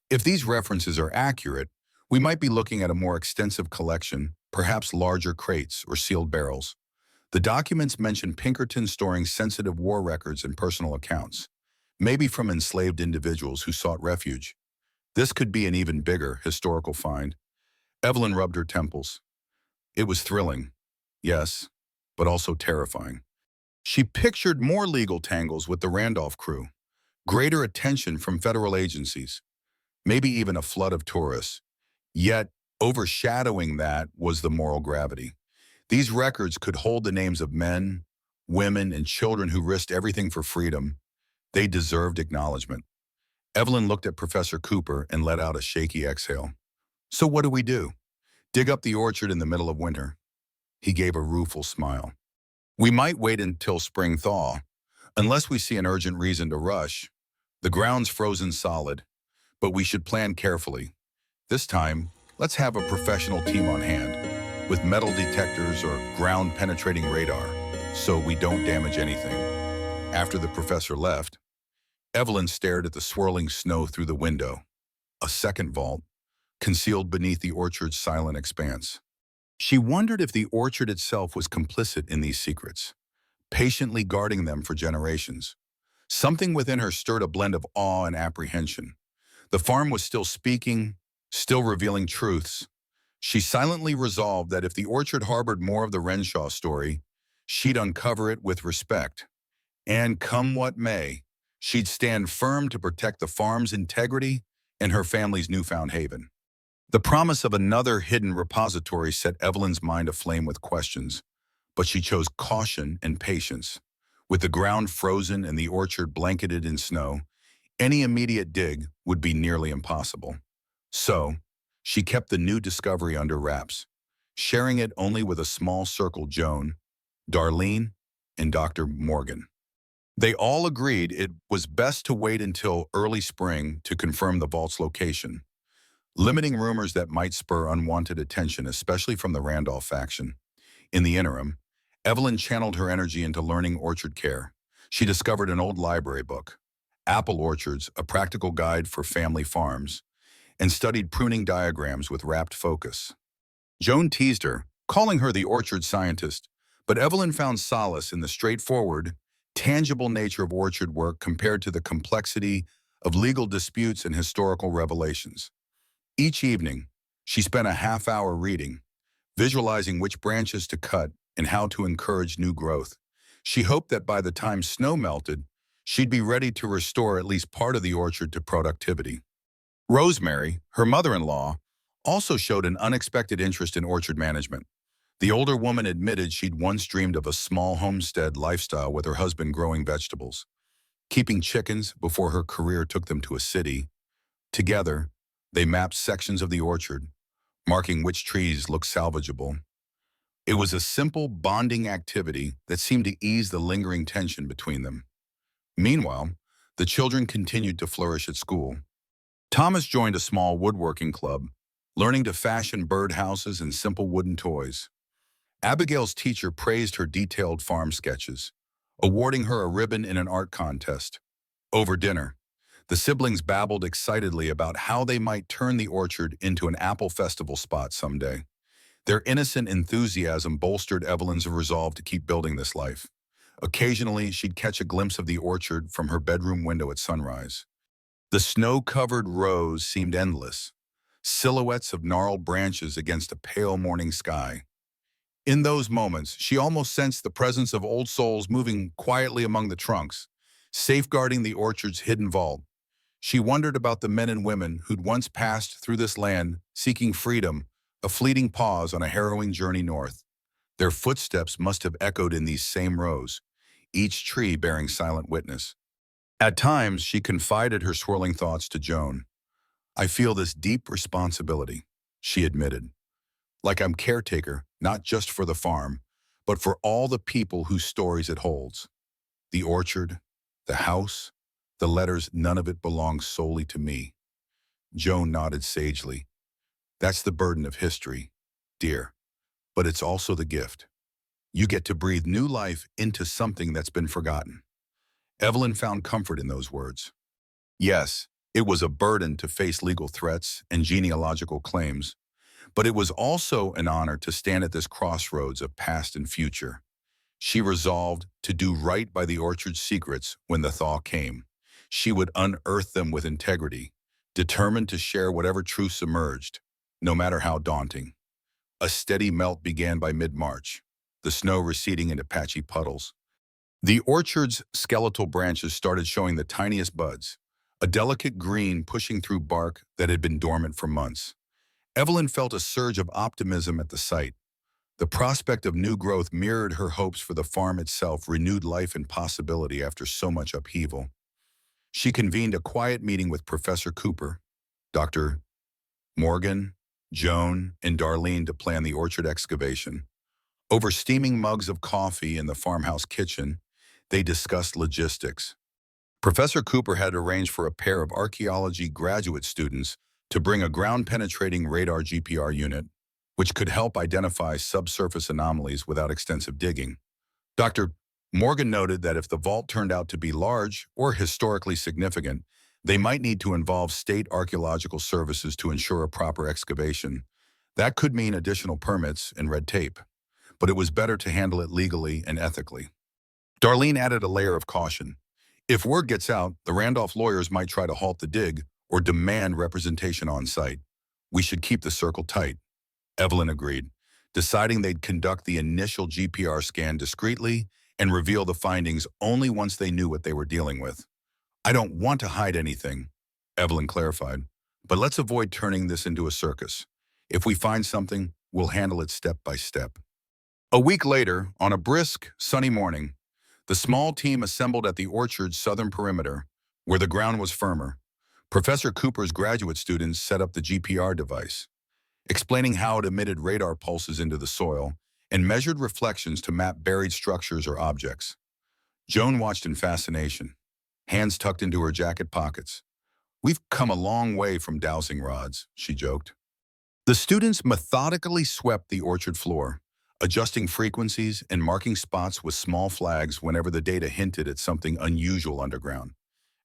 If these references are accurate, we might be looking at a more extensive collection, perhaps larger crates or sealed barrels. The documents mention Pinkerton storing sensitive war records and personal accounts, maybe from enslaved individuals who sought refuge. This could be an even bigger historical find. Evelyn rubbed her temples. It was thrilling, yes, but also terrifying. She pictured more legal tangles with the Randolph crew, greater attention from federal agencies, maybe even a flood of tourists. Yet, overshadowing that was the moral gravity. These records could hold the names of men, women, and children who risked everything for freedom. They deserved acknowledgement. Evelyn looked at Professor Cooper and let out a shaky exhale. "So what do we do? Dig up the orchard in the middle of winter?" He gave a rueful smile. "We might wait until spring thaw, unless we see an urgent reason to rush. The ground's frozen solid, but we should plan carefully. This time, let's have a professional team on hand, with metal detectors or ground-penetrating radar, so we don't damage anything." After the professor left, Evelyn stared at the swirling snow through the window. A second vault, concealed beneath the orchard's silent expanse. She wondered if the orchard itself was complicit in these secrets, patiently guarding them for generations. Something within her stirred a blend of awe and apprehension. The farm was still speaking, still revealing truths. She silently resolved that if the orchard harbored more of the Renshaw story, she'd uncover it with respect. And come what may, she'd stand firm to protect the farm's integrity and her family's newfound haven. The promise of another hidden repository set Evelyn's mind aflame with questions, but she chose caution and patience. With the ground frozen and the orchard blanketed in snow, any immediate dig would be nearly impossible. So, she kept the new discovery under wraps, sharing it only with a small circle: Joan, Darlene, and Dr. Morgan. They all agreed it was best to wait until early spring to confirm the vault's location, limiting rumors that might spur unwanted attention, especially from the Randolph faction. In the interim, Evelyn channeled her energy into learning orchard care. She discovered an old library book, Apple Orchards, a practical guide for family farms, and studied pruning diagrams with rapt focus. Joan teased her, calling her the orchard scientist, but Evelyn found solace in the straightforward, tangible nature of orchard work compared to the complexity of legal disputes and historical revelations. Each evening, she spent a half-hour reading, visualizing which branches to cut and how to encourage new growth. She hoped that by the time snow melted, she'd be ready to restore at least part of the orchard to productivity. Rosemary, her mother-in-law, also showed an unexpected interest in orchard management. The older woman admitted she'd once dreamed of a small homestead lifestyle with her husband growing vegetables, keeping chickens before her career took them to a city. Together, they mapped sections of the orchard, marking which trees looked salvageable. It was a simple bonding activity that seemed to ease the lingering tension between them. Meanwhile, the children continued to flourish at school. Thomas joined a small woodworking club, learning to fashion birdhouses and simple wooden toys. Abigail's teacher praised her detailed farm sketches, awarding her a ribbon in an art contest. Over dinner, the siblings babbled excitedly about how they might turn the orchard into an apple festival spot someday. Their innocent enthusiasm bolstered Evelyn's resolve to keep building this life. Occasionally, she'd catch a glimpse of the orchard from her bedroom window at sunrise. The snow-covered rows seemed endless, silhouettes of gnarled branches against a pale morning sky. In those moments, she almost sensed the presence of old souls moving quietly among the trunks, safeguarding the orchard's hidden vault. She wondered about the men and women who'd once passed through this land seeking freedom, a fleeting pause on a harrowing journey north. Their footsteps must have echoed in these same rows, each tree bearing silent witness. At times, she confided her swirling thoughts to Joan. "I feel this deep responsibility," she admitted. "Like I'm caretaker, not just for the farm, but for all the people whose stories it holds. The orchard, the house, the letters, none of it belongs solely to me." Joan nodded sagely. "That's the burden of history, dear. But it's also the gift. You get to breathe new life into something that's been forgotten." Evelyn found comfort in those words. Yes, it was a burden to face legal threats and genealogical claims, but it was also an honor to stand at this crossroads of past and future. She resolved to do right by the orchard's secrets when the thaw came. She would unearth them with integrity, determined to share whatever truths emerged, no matter how daunting. A steady melt began by mid-March, the snow receding into patchy puddles. The orchard's skeletal branches started showing the tiniest buds, a delicate green pushing through bark that had been dormant for months. Evelyn felt a surge of optimism at the sight. The prospect of new growth mirrored her hopes for the farm itself, renewed life and possibility after so much upheaval. She convened a quiet meeting with Professor Cooper, Dr. Morgan, Joan, and Darlene to plan the orchard excavation. Over steaming mugs of coffee in the farmhouse kitchen, they discussed logistics. Professor Cooper had arranged for a pair of archaeology graduate students to bring a ground-penetrating radar GPR unit, which could help identify subsurface anomalies without extensive digging. Dr. Morgan noted that if the vault turned out to be large or historically significant, they might need to involve state archaeological services to ensure a proper excavation. That could mean additional permits and red tape, but it was better to handle it legally and ethically. Darlene added a layer of caution. If word gets out, the Randolph lawyers might try to halt the dig or demand representation on site. We should keep the circle tight. Evelyn agreed, deciding they'd conduct the initial GPR scan discreetly and reveal the findings only once they knew what they were dealing with. "I don't want to hide anything," Evelyn clarified, "but let's avoid turning this into a circus. If we find something, we'll handle it step by step." A week later, on a brisk, sunny morning, the small team assembled at the orchard's southern perimeter, where the ground was firmer. Professor Cooper's graduate students set up the GPR device, explaining how it emitted radar pulses into the soil and measured reflections to map buried structures or objects. Joan watched in fascination, hands tucked into her jacket pockets. "We've come a long way from dowsing rods," she joked. The students methodically swept the orchard floor, adjusting frequencies and marking spots with small flags whenever the data hinted at something unusual underground.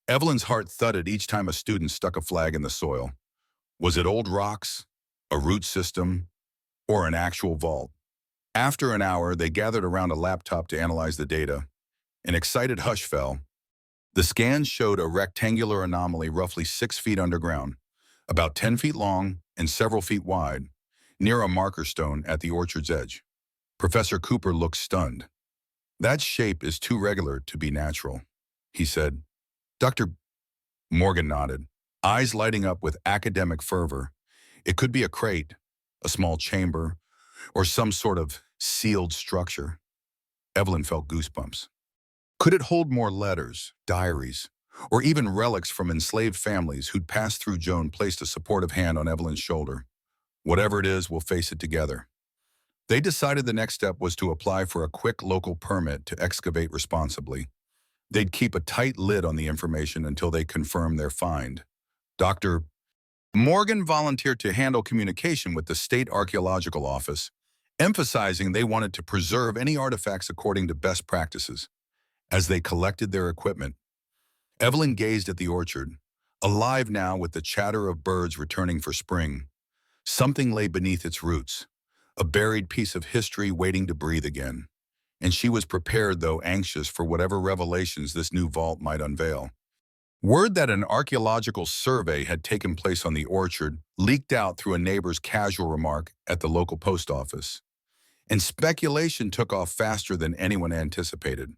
Evelyn's heart thudded each time a student stuck a flag in the soil. Was it old rocks, a root system, or an actual vault? After an hour, they gathered around a laptop to analyze the data. An excited hush fell. The scans showed a rectangular anomaly roughly 6 feet underground, about 10 feet long and several feet wide, near a marker stone at the orchard's edge. Professor Cooper looked stunned. "That shape is too regular to be natural," he said. Dr. Morgan nodded, eyes lighting up with academic fervor. It could be a crate, a small chamber, or some sort of sealed structure. Evelyn felt goosebumps. Could it hold more letters, diaries, or even relics from enslaved families who'd passed through? Joan placed a supportive hand on Evelyn's shoulder. Whatever it is, we'll face it together. They decided the next step was to apply for a quick local permit to excavate responsibly. They'd keep a tight lid on the information until they confirmed their find. Dr. Morgan volunteered to handle communication with the State Archaeological Office, emphasizing they wanted to preserve any artifacts according to best practices. As they collected their equipment, Evelyn gazed at the orchard, alive now with the chatter of birds returning for spring. Something lay beneath its roots, a buried piece of history waiting to breathe again. And she was prepared, though anxious, for whatever revelations this new vault might unveil. Word that an archaeological survey had taken place on the orchard leaked out through a neighbor's casual remark at the local post office, and speculation took off faster than anyone anticipated.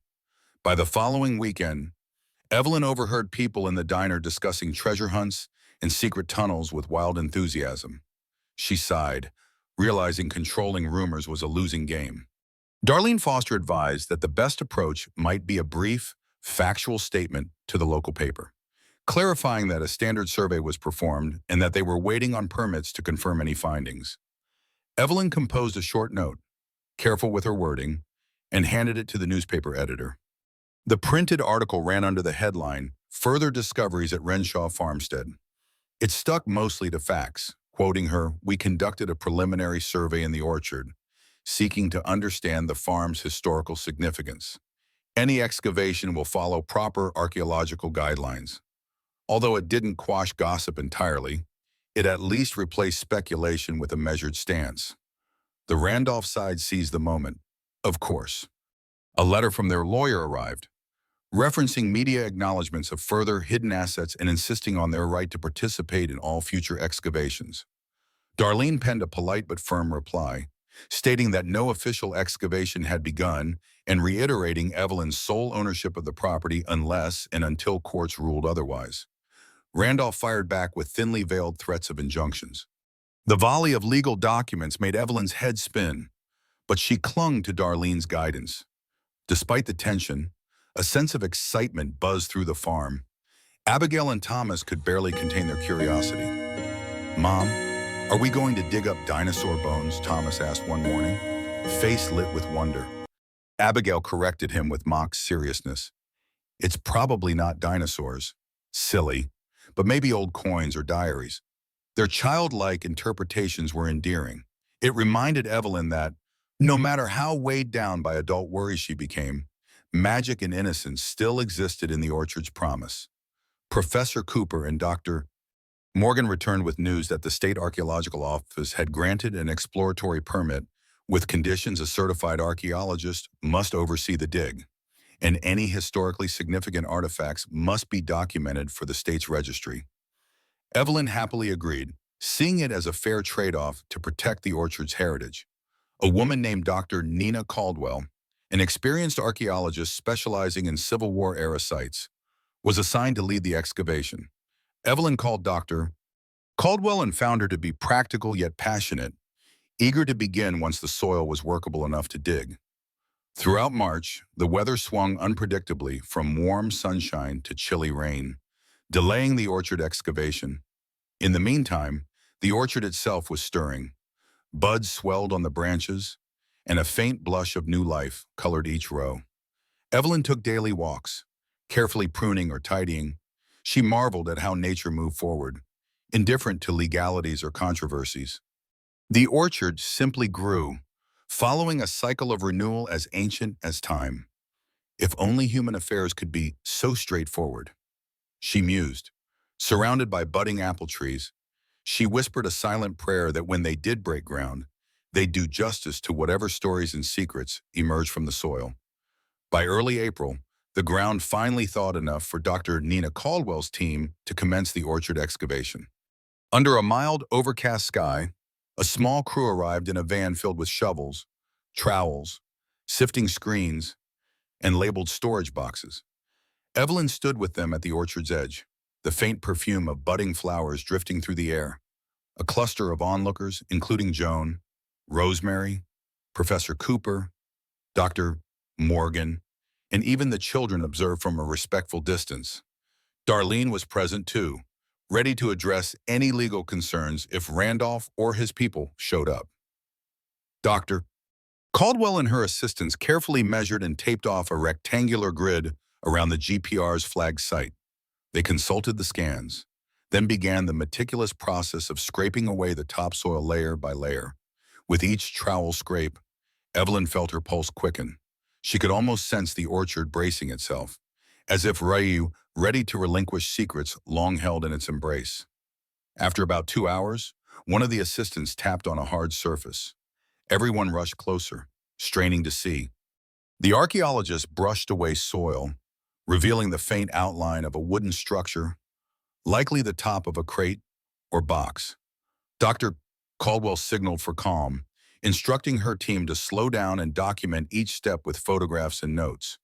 By the following weekend, Evelyn overheard people in the diner discussing treasure hunts and secret tunnels with wild enthusiasm. She sighed, realizing controlling rumors was a losing game. Darlene Foster advised that the best approach might be a brief, factual statement to the local paper, clarifying that a standard survey was performed and that they were waiting on permits to confirm any findings. Evelyn composed a short note, careful with her wording, and handed it to the newspaper editor. The printed article ran under the headline, "Further Discoveries at Renshaw Farmstead." It stuck mostly to facts, quoting her, "We conducted a preliminary survey in the orchard, seeking to understand the farm's historical significance. Any excavation will follow proper archaeological guidelines." Although it didn't quash gossip entirely, it at least replaced speculation with a measured stance. The Randolph side seized the moment. Of course. A letter from their lawyer arrived, referencing media acknowledgments of further hidden assets and insisting on their right to participate in all future excavations. Darlene penned a polite but firm reply, stating that no official excavation had begun and reiterating Evelyn's sole ownership of the property unless and until courts ruled otherwise. Randolph fired back with thinly veiled threats of injunctions. The volley of legal documents made Evelyn's head spin, but she clung to Darlene's guidance. Despite the tension, a sense of excitement buzzed through the farm. Abigail and Thomas could barely contain their curiosity. "Mom, are we going to dig up dinosaur bones?" Thomas asked one morning, face lit with wonder. Abigail corrected him with mock seriousness. "It's probably not dinosaurs. Silly. But maybe old coins or diaries." Their childlike interpretations were endearing. It reminded Evelyn that, no matter how weighed down by adult worries she became, magic and innocence still existed in the orchard's promise. Professor Cooper and Dr. Morgan returned with news that the State Archaeological Office had granted an exploratory permit with conditions a certified archaeologist must oversee the dig, and any historically significant artifacts must be documented for the state's registry. Evelyn happily agreed, seeing it as a fair trade-off to protect the orchard's heritage. A woman named Dr. Nina Caldwell, an experienced archaeologist specializing in Civil War-era sites, was assigned to lead the excavation. Evelyn called Dr. Caldwell and found her to be practical yet passionate, eager to begin once the soil was workable enough to dig. Throughout March, the weather swung unpredictably from warm sunshine to chilly rain, delaying the orchard excavation. In the meantime, the orchard itself was stirring. Buds swelled on the branches, and a faint blush of new life colored each row. Evelyn took daily walks, carefully pruning or tidying. She marveled at how nature moved forward, indifferent to legalities or controversies. The orchard simply grew, following a cycle of renewal as ancient as time. If only human affairs could be so straightforward. She mused. Surrounded by budding apple trees, she whispered a silent prayer that when they did break ground, they'd do justice to whatever stories and secrets emerged from the soil. By early April, the ground finally thawed enough for Dr. Nina Caldwell's team to commence the orchard excavation. Under a mild, overcast sky, a small crew arrived in a van filled with shovels, trowels, sifting screens, and labeled storage boxes. Evelyn stood with them at the orchard's edge, the faint perfume of budding flowers drifting through the air. A cluster of onlookers, including Joan, Rosemary, Professor Cooper, Dr. Morgan, and even the children observed from a respectful distance. Darlene was present too, ready to address any legal concerns if Randolph or his people showed up. Dr. Caldwell and her assistants carefully measured and taped off a rectangular grid around the GPR's flagged site. They consulted the scans, then began the meticulous process of scraping away the topsoil layer by layer. With each trowel scrape, Evelyn felt her pulse quicken. She could almost sense the orchard bracing itself, as if ready to relinquish secrets long held in its embrace. After about 2 hours, one of the assistants tapped on a hard surface. Everyone rushed closer, straining to see. The archaeologist brushed away soil, revealing the faint outline of a wooden structure, likely the top of a crate or box. Dr. Caldwell signaled for calm, instructing her team to slow down and document each step with photographs and notes.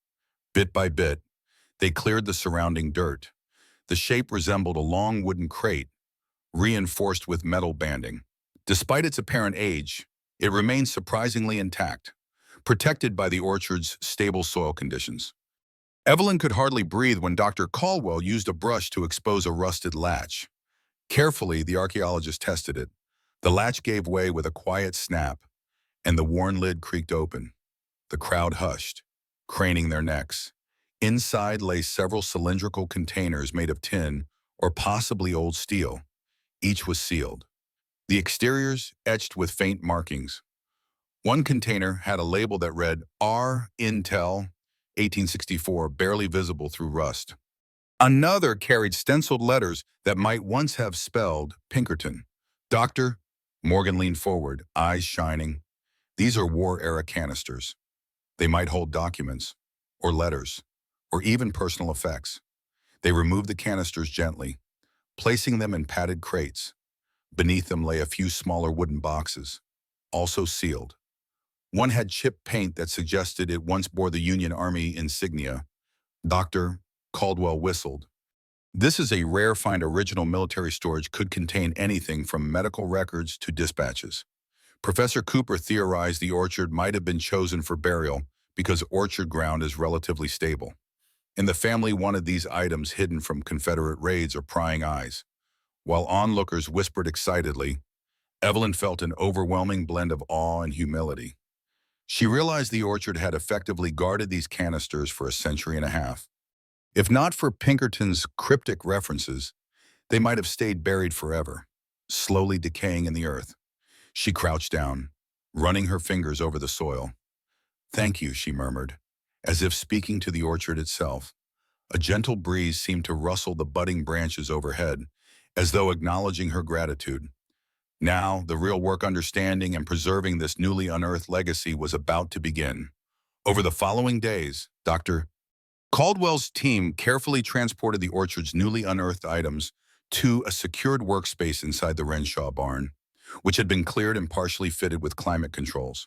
Bit by bit, they cleared the surrounding dirt. The shape resembled a long wooden crate, reinforced with metal banding. Despite its apparent age, it remained surprisingly intact, protected by the orchard's stable soil conditions. Evelyn could hardly breathe when Dr. Caldwell used a brush to expose a rusted latch. Carefully, the archaeologist tested it. The latch gave way with a quiet snap, and the worn lid creaked open. The crowd hushed, craning their necks. Inside lay several cylindrical containers made of tin or possibly old steel. Each was sealed. The exteriors etched with faint markings. One container had a label that read R. Intel, 1864, barely visible through rust. Another carried stenciled letters that might once have spelled Pinkerton. Dr. Morgan leaned forward, eyes shining. These are war-era canisters. They might hold documents, or letters, or even personal effects. They removed the canisters gently, placing them in padded crates. Beneath them lay a few smaller wooden boxes, also sealed. One had chipped paint that suggested it once bore the Union Army insignia. Dr. Caldwell whistled. This is a rare find. Original military storage could contain anything from medical records to dispatches. Professor Cooper theorized the orchard might have been chosen for burial because orchard ground is relatively stable, and the family wanted these items hidden from Confederate raids or prying eyes. While onlookers whispered excitedly, Evelyn felt an overwhelming blend of awe and humility. She realized the orchard had effectively guarded these canisters for a century and a half. If not for Pinkerton's cryptic references, they might have stayed buried forever, slowly decaying in the earth. She crouched down, running her fingers over the soil. "Thank you," she murmured, as if speaking to the orchard itself. A gentle breeze seemed to rustle the budding branches overhead, as though acknowledging her gratitude. Now, the real work understanding and preserving this newly unearthed legacy was about to begin. Over the following days, Dr. Caldwell's team carefully transported the orchard's newly unearthed items to a secured workspace inside the Renshaw barn, which had been cleared and partially fitted with climate controls.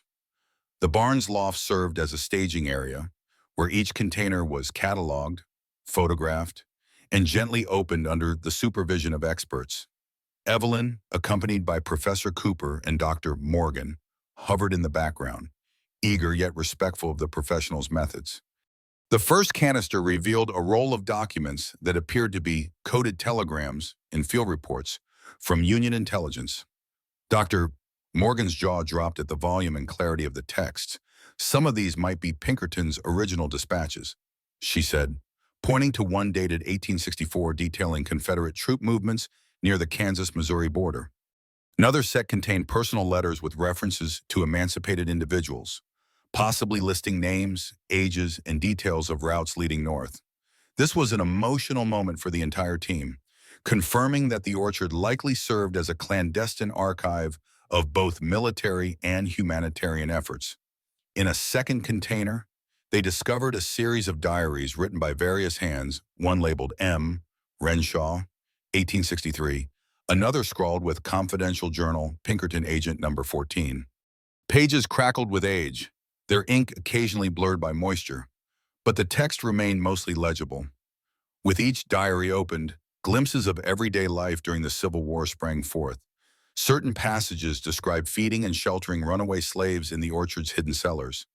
The barn's loft served as a staging area, where each container was cataloged, photographed, and gently opened under the supervision of experts. Evelyn, accompanied by Professor Cooper and Dr. Morgan, hovered in the background, eager yet respectful of the professionals' methods. The first canister revealed a roll of documents that appeared to be coded telegrams and field reports from Union intelligence. Dr. Morgan's jaw dropped at the volume and clarity of the texts. "Some of these might be Pinkerton's original dispatches," she said, pointing to one dated 1864 detailing Confederate troop movements near the Kansas-Missouri border. Another set contained personal letters with references to emancipated individuals, possibly listing names, ages, and details of routes leading north. This was an emotional moment for the entire team, confirming that the orchard likely served as a clandestine archive of both military and humanitarian efforts. In a second container, they discovered a series of diaries written by various hands, one labeled M. Renshaw, 1863, another scrawled with Confidential Journal, Pinkerton Agent Number 14. Pages crackled with age, their ink occasionally blurred by moisture, but the text remained mostly legible. With each diary opened, glimpses of everyday life during the Civil War sprang forth. Certain passages describe feeding and sheltering runaway slaves in the orchard's hidden cellars.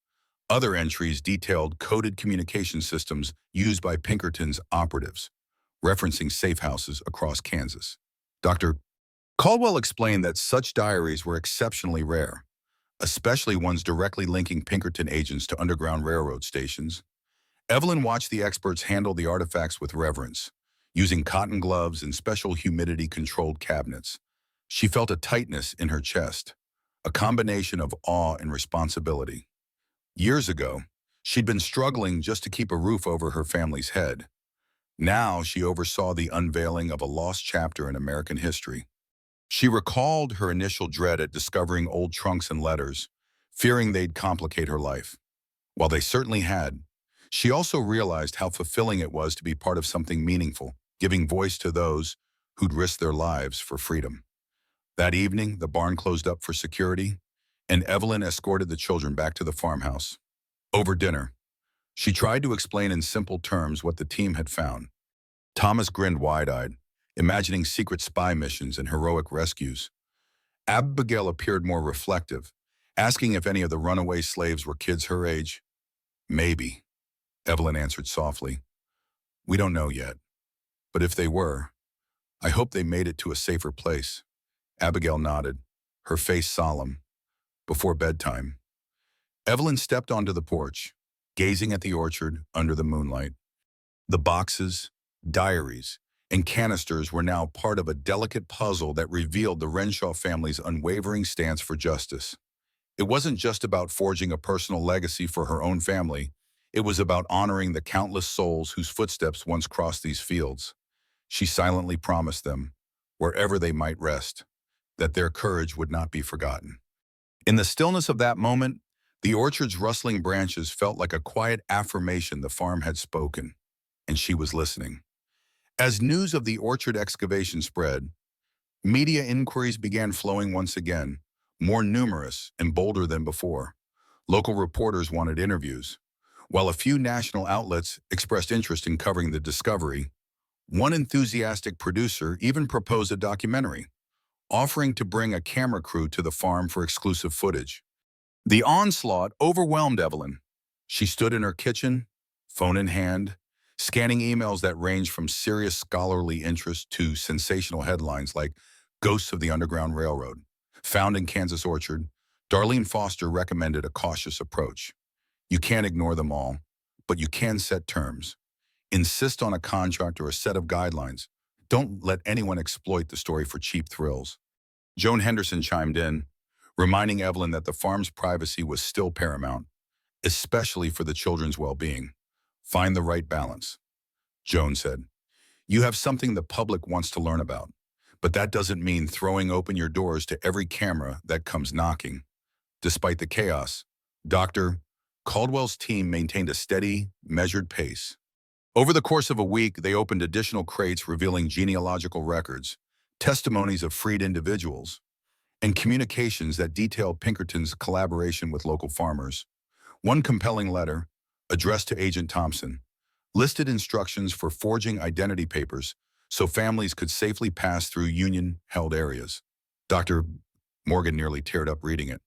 Other entries detailed coded communication systems used by Pinkerton's operatives, referencing safe houses across Kansas. Dr. Caldwell explained that such diaries were exceptionally rare, especially ones directly linking Pinkerton agents to Underground Railroad stations. Evelyn watched the experts handle the artifacts with reverence, using cotton gloves and special humidity-controlled cabinets. She felt a tightness in her chest, a combination of awe and responsibility. Years ago, she'd been struggling just to keep a roof over her family's head. Now she oversaw the unveiling of a lost chapter in American history. She recalled her initial dread at discovering old trunks and letters, fearing they'd complicate her life. While they certainly had, she also realized how fulfilling it was to be part of something meaningful, giving voice to those who'd risked their lives for freedom. That evening, the barn closed up for security, and Evelyn escorted the children back to the farmhouse. Over dinner, she tried to explain in simple terms what the team had found. Thomas grinned wide-eyed, imagining secret spy missions and heroic rescues. Abigail appeared more reflective, asking if any of the runaway slaves were kids her age. Maybe, Evelyn answered softly. We don't know yet, but if they were, I hope they made it to a safer place. Abigail nodded, her face solemn. Before bedtime, Evelyn stepped onto the porch, gazing at the orchard under the moonlight. The boxes, diaries, and canisters were now part of a delicate puzzle that revealed the Renshaw family's unwavering stance for justice. It wasn't just about forging a personal legacy for her own family. It was about honoring the countless souls whose footsteps once crossed these fields. She silently promised them, wherever they might rest, that their courage would not be forgotten. In the stillness of that moment, the orchard's rustling branches felt like a quiet affirmation the farm had spoken, and she was listening. As news of the orchard excavation spread, media inquiries began flowing once again, more numerous and bolder than before. Local reporters wanted interviews, while a few national outlets expressed interest in covering the discovery. One enthusiastic producer even proposed a documentary, offering to bring a camera crew to the farm for exclusive footage. The onslaught overwhelmed Evelyn. She stood in her kitchen, phone in hand, scanning emails that ranged from serious scholarly interest to sensational headlines like Ghosts of the Underground Railroad. Found in Kansas Orchard, Darlene Foster recommended a cautious approach. You can't ignore them all, but you can set terms. Insist on a contract or a set of guidelines. Don't let anyone exploit the story for cheap thrills. Joan Henderson chimed in, reminding Evelyn that the farm's privacy was still paramount, especially for the children's well-being. Find the right balance. Joan said, you have something the public wants to learn about, but that doesn't mean throwing open your doors to every camera that comes knocking. Despite the chaos, Dr. Caldwell's team maintained a steady, measured pace. Over the course of a week, they opened additional crates revealing genealogical records, testimonies of freed individuals, and communications that detailed Pinkerton's collaboration with local farmers. One compelling letter, addressed to Agent Thompson, listed instructions for forging identity papers so families could safely pass through Union-held areas. Dr. Morgan nearly teared up reading it.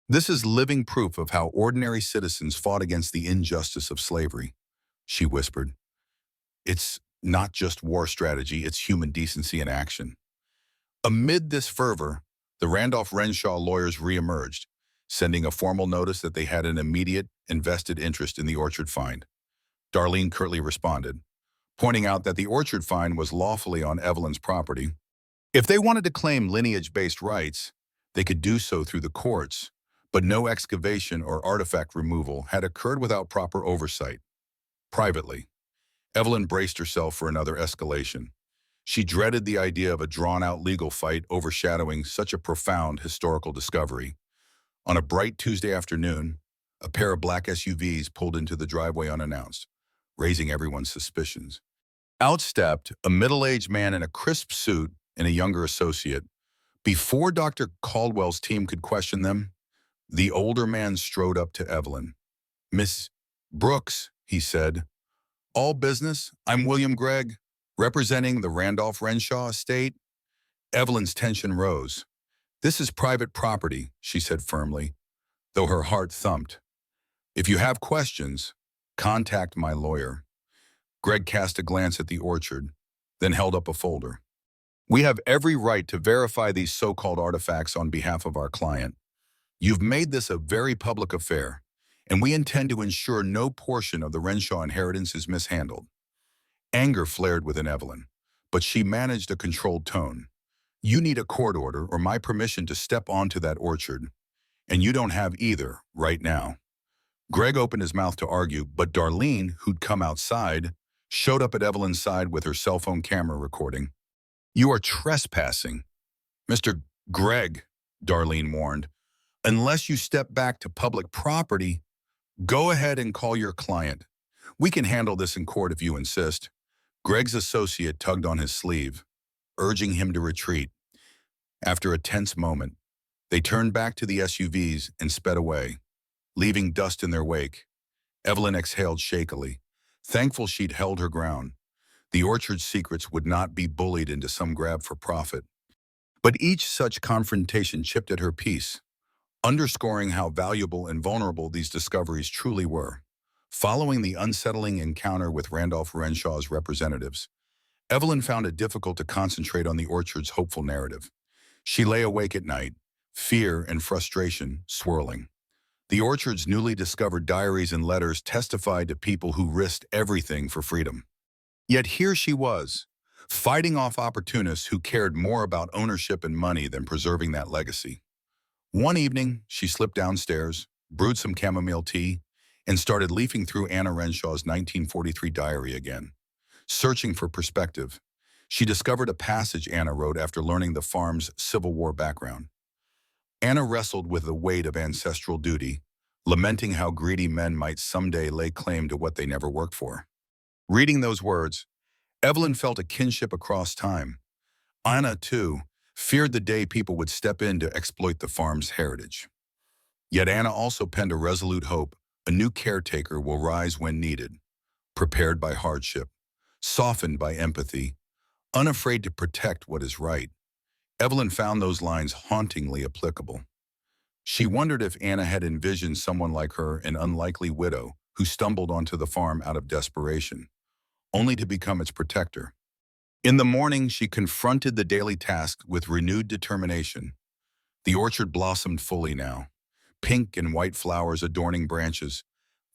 This is living proof of how ordinary citizens fought against the injustice of slavery, she whispered. It's not just war strategy, it's human decency in action. Amid this fervor, the Randolph-Renshaw lawyers reemerged, sending a formal notice that they had an immediate and vested interest in the orchard find. Darlene curtly responded, pointing out that the orchard find was lawfully on Evelyn's property. If they wanted to claim lineage-based rights, they could do so through the courts, but no excavation or artifact removal had occurred without proper oversight. Privately, Evelyn braced herself for another escalation. She dreaded the idea of a drawn-out legal fight overshadowing such a profound historical discovery. On a bright Tuesday afternoon, a pair of black SUVs pulled into the driveway unannounced, raising everyone's suspicions. Out stepped a middle-aged man in a crisp suit and a younger associate. Before Dr. Caldwell's team could question them, the older man strode up to Evelyn. Miss Brooks, he said. All business, I'm William Gregg, representing the Randolph-Renshaw estate. Evelyn's tension rose. "This is private property," she said firmly, though her heart thumped. "If you have questions, contact my lawyer." Greg cast a glance at the orchard, then held up a folder. "We have every right to verify these so-called artifacts on behalf of our client. You've made this a very public affair, and we intend to ensure no portion of the Renshaw inheritance is mishandled." Anger flared within Evelyn, but she managed a controlled tone. "You need a court order or my permission to step onto that orchard, and you don't have either right now." Greg opened his mouth to argue, but Darlene, who'd come outside, showed up at Evelyn's side with her cell phone camera recording. "You are trespassing." "Mr. Greg," Darlene warned, "unless you step back to public property, go ahead and call your client. We can handle this in court if you insist." Greg's associate tugged on his sleeve, urging him to retreat. After a tense moment, they turned back to the SUVs and sped away, leaving dust in their wake. Evelyn exhaled shakily, thankful she'd held her ground. The orchard's secrets would not be bullied into some grab for profit. But each such confrontation chipped at her peace, underscoring how valuable and vulnerable these discoveries truly were. Following the unsettling encounter with Randolph Renshaw's representatives, Evelyn found it difficult to concentrate on the orchard's hopeful narrative. She lay awake at night, fear and frustration swirling. The orchard's newly discovered diaries and letters testified to people who risked everything for freedom. Yet here she was, fighting off opportunists who cared more about ownership and money than preserving that legacy. One evening, she slipped downstairs, brewed some chamomile tea, and started leafing through Anna Renshaw's 1943 diary again. Searching for perspective, she discovered a passage Anna wrote after learning the farm's Civil War background. Anna wrestled with the weight of ancestral duty, lamenting how greedy men might someday lay claim to what they never worked for. Reading those words, Evelyn felt a kinship across time. Anna, too, feared the day people would step in to exploit the farm's heritage. Yet Anna also penned a resolute hope: a new caretaker will rise when needed, prepared by hardship, softened by empathy, unafraid to protect what is right. Evelyn found those lines hauntingly applicable. She wondered if Anna had envisioned someone like her, an unlikely widow who stumbled onto the farm out of desperation, only to become its protector. In the morning, she confronted the daily task with renewed determination. The orchard blossomed fully now, pink and white flowers adorning branches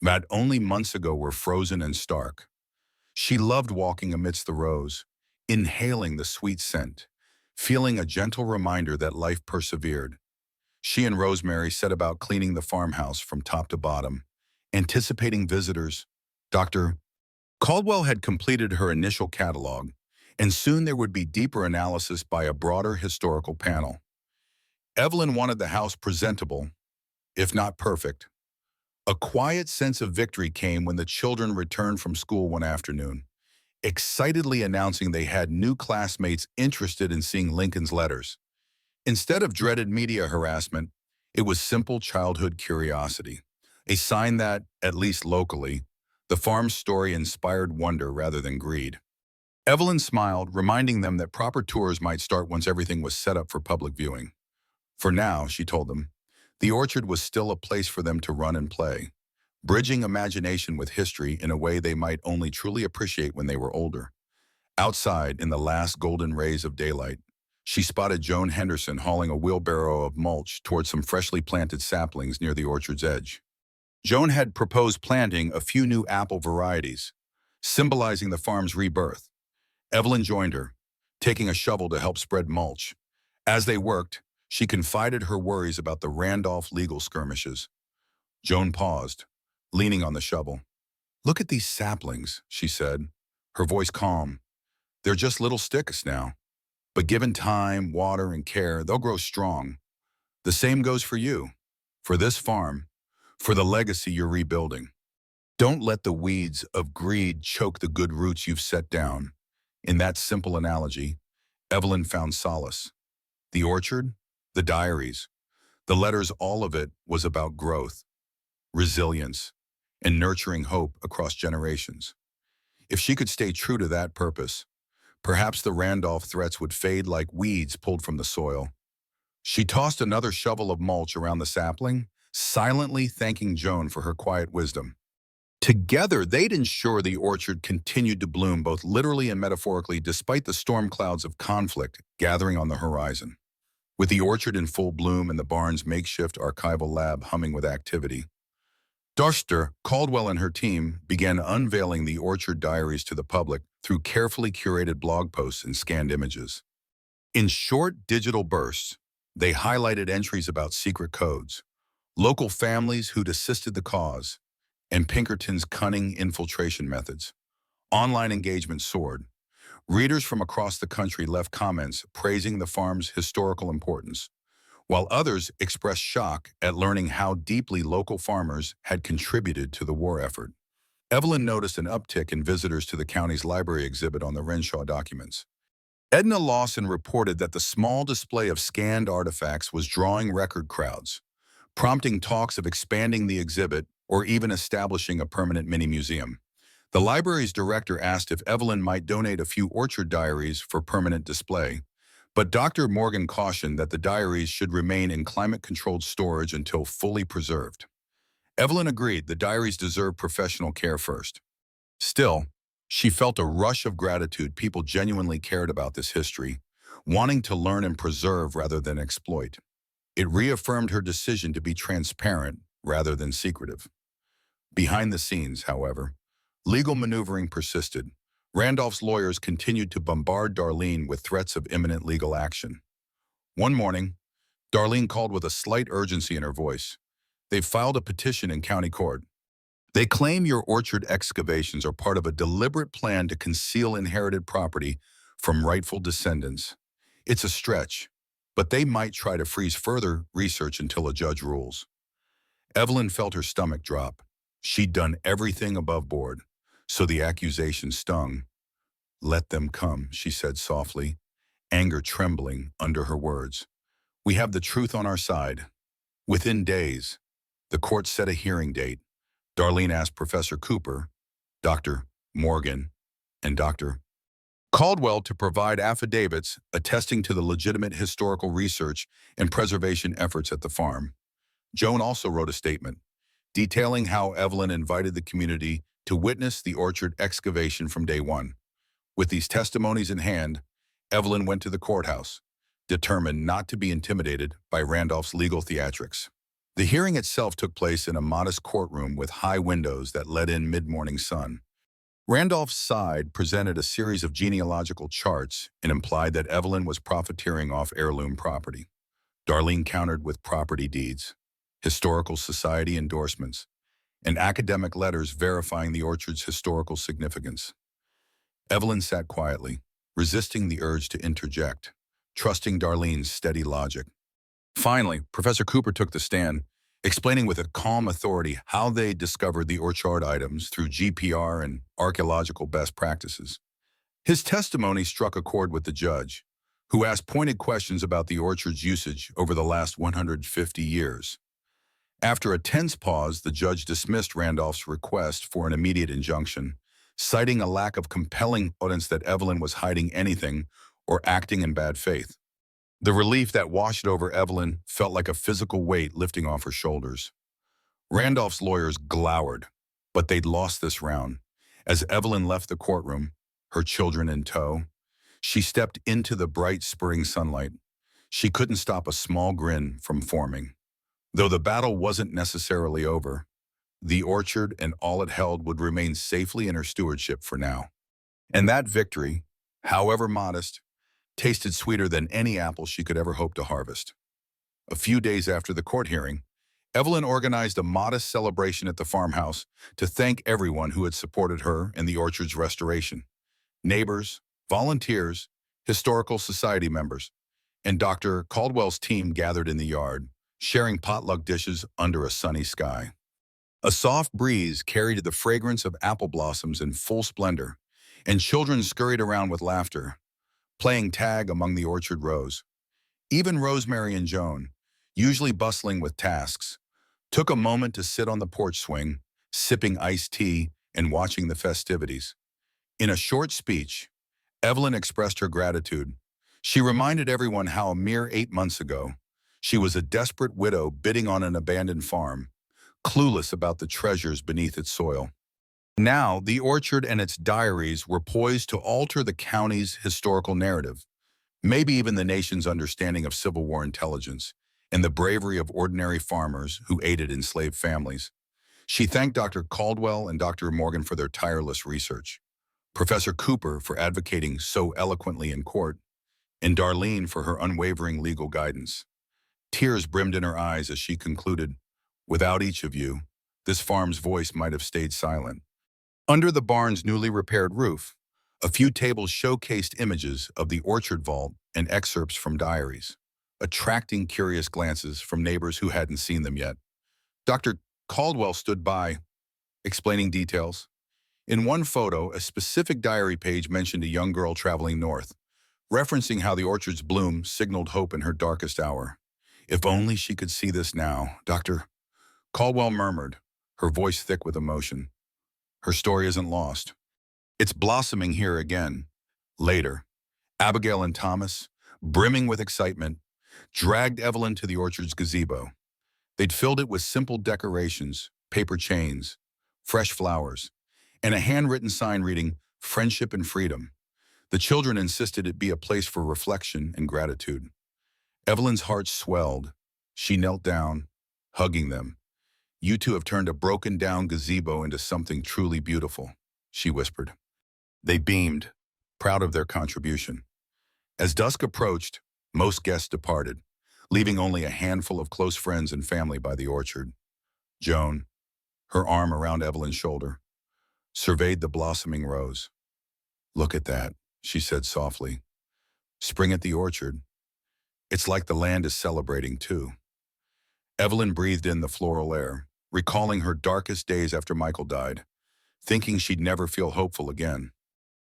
that only months ago were frozen and stark. She loved walking amidst the rows, inhaling the sweet scent, feeling a gentle reminder that life persevered. She and Rosemary set about cleaning the farmhouse from top to bottom, anticipating visitors. Dr. Caldwell had completed her initial catalog, and soon there would be deeper analysis by a broader historical panel. Evelyn wanted the house presentable, if not perfect. A quiet sense of victory came when the children returned from school one afternoon, excitedly announcing they had new classmates interested in seeing Lincoln's letters. Instead of dreaded media harassment, it was simple childhood curiosity, a sign that, at least locally, the farm's story inspired wonder rather than greed. Evelyn smiled, reminding them that proper tours might start once everything was set up for public viewing. For now, she told them, the orchard was still a place for them to run and play, bridging imagination with history in a way they might only truly appreciate when they were older. Outside, in the last golden rays of daylight, she spotted Joan Henderson hauling a wheelbarrow of mulch towards some freshly planted saplings near the orchard's edge. Joan had proposed planting a few new apple varieties, symbolizing the farm's rebirth. Evelyn joined her, taking a shovel to help spread mulch. As they worked, she confided her worries about the Randolph legal skirmishes. Joan paused, leaning on the shovel. "Look at these saplings," she said, her voice calm. "They're just little sticks now, but given time, water, and care, they'll grow strong. The same goes for you, for this farm, for the legacy you're rebuilding. Don't let the weeds of greed choke the good roots you've set down." In that simple analogy, Evelyn found solace. The orchard, the diaries, the letters, all of it was about growth, resilience, and nurturing hope across generations. If she could stay true to that purpose, perhaps the Randolph threats would fade like weeds pulled from the soil. She tossed another shovel of mulch around the sapling, silently thanking Joan for her quiet wisdom. Together, they'd ensure the orchard continued to bloom both literally and metaphorically despite the storm clouds of conflict gathering on the horizon. With the orchard in full bloom and the barn's makeshift archival lab humming with activity, Dr. Caldwell and her team began unveiling the orchard diaries to the public through carefully curated blog posts and scanned images. In short digital bursts, they highlighted entries about secret codes, local families who'd assisted the cause, and Pinkerton's cunning infiltration methods. Online engagement soared. Readers from across the country left comments praising the farm's historical importance, while others expressed shock at learning how deeply local farmers had contributed to the war effort. Evelyn noticed an uptick in visitors to the county's library exhibit on the Renshaw documents. Edna Lawson reported that the small display of scanned artifacts was drawing record crowds, prompting talks of expanding the exhibit or even establishing a permanent mini-museum. The library's director asked if Evelyn might donate a few orchard diaries for permanent display, but Dr. Morgan cautioned that the diaries should remain in climate-controlled storage until fully preserved. Evelyn agreed the diaries deserved professional care first. Still, she felt a rush of gratitude. People genuinely cared about this history, wanting to learn and preserve rather than exploit. It reaffirmed her decision to be transparent rather than secretive. Behind the scenes, however, legal maneuvering persisted. Randolph's lawyers continued to bombard Darlene with threats of imminent legal action. One morning, Darlene called with a slight urgency in her voice. They've filed a petition in county court. They claim your orchard excavations are part of a deliberate plan to conceal inherited property from rightful descendants. It's a stretch, but they might try to freeze further research until a judge rules. Evelyn felt her stomach drop. She'd done everything above board, so the accusation stung. "Let them come," she said softly, anger trembling under her words. "We have the truth on our side." Within days, the court set a hearing date. Darlene asked Professor Cooper, Dr. Morgan, and Dr. Caldwell to provide affidavits attesting to the legitimate historical research and preservation efforts at the farm. Joan also wrote a statement detailing how Evelyn invited the community to witness the orchard excavation from day one. With these testimonies in hand, Evelyn went to the courthouse, determined not to be intimidated by Randolph's legal theatrics. The hearing itself took place in a modest courtroom with high windows that let in mid-morning sun. Randolph's side presented a series of genealogical charts and implied that Evelyn was profiteering off heirloom property. Darlene countered with property deeds, historical society endorsements, and academic letters verifying the orchard's historical significance. Evelyn sat quietly, resisting the urge to interject, trusting Darlene's steady logic. Finally, Professor Cooper took the stand, explaining with a calm authority how they discovered the orchard items through GPR and archaeological best practices. His testimony struck a chord with the judge, who asked pointed questions about the orchard's usage over the last 150 years. After a tense pause, the judge dismissed Randolph's request for an immediate injunction, citing a lack of compelling evidence that Evelyn was hiding anything or acting in bad faith. The relief that washed over Evelyn felt like a physical weight lifting off her shoulders. Randolph's lawyers glowered, but they'd lost this round. As Evelyn left the courtroom, her children in tow, she stepped into the bright spring sunlight. She couldn't stop a small grin from forming. Though the battle wasn't necessarily over, the orchard and all it held would remain safely in her stewardship for now. And that victory, however modest, tasted sweeter than any apple she could ever hope to harvest. A few days after the court hearing, Evelyn organized a modest celebration at the farmhouse to thank everyone who had supported her in the orchard's restoration. Neighbors, volunteers, historical society members, and Dr. Caldwell's team gathered in the yard, sharing potluck dishes under a sunny sky. A soft breeze carried the fragrance of apple blossoms in full splendor, and children scurried around with laughter, playing tag among the orchard rows. Even Rosemary and Joan, usually bustling with tasks, took a moment to sit on the porch swing, sipping iced tea and watching the festivities. In a short speech, Evelyn expressed her gratitude. She reminded everyone how a mere 8 months ago, She was a desperate widow bidding on an abandoned farm, clueless about the treasures beneath its soil. Now, the orchard and its diaries were poised to alter the county's historical narrative, maybe even the nation's understanding of Civil War intelligence and the bravery of ordinary farmers who aided enslaved families. She thanked Dr. Caldwell and Dr. Morgan for their tireless research, Professor Cooper for advocating so eloquently in court, and Darlene for her unwavering legal guidance. Tears brimmed in her eyes as she concluded, "Without each of you, this farm's voice might have stayed silent." Under the barn's newly repaired roof, a few tables showcased images of the orchard vault and excerpts from diaries, attracting curious glances from neighbors who hadn't seen them yet. Dr. Caldwell stood by, explaining details. In one photo, a specific diary page mentioned a young girl traveling north, referencing how the orchard's bloom signaled hope in her darkest hour. "If only she could see this now," Dr. Caldwell murmured, her voice thick with emotion. "Her story isn't lost. It's blossoming here again." Later, Abigail and Thomas, brimming with excitement, dragged Evelyn to the orchard's gazebo. They'd filled it with simple decorations, paper chains, fresh flowers, and a handwritten sign reading, "Friendship and Freedom." The children insisted it be a place for reflection and gratitude. Evelyn's heart swelled. She knelt down, hugging them. "You two have turned a broken-down gazebo into something truly beautiful," she whispered. They beamed, proud of their contribution. As dusk approached, most guests departed, leaving only a handful of close friends and family by the orchard. Joan, her arm around Evelyn's shoulder, surveyed the blossoming rose. "Look at that," she said softly. "Spring at the orchard. It's like the land is celebrating too." Evelyn breathed in the floral air, recalling her darkest days after Michael died, thinking she'd never feel hopeful again.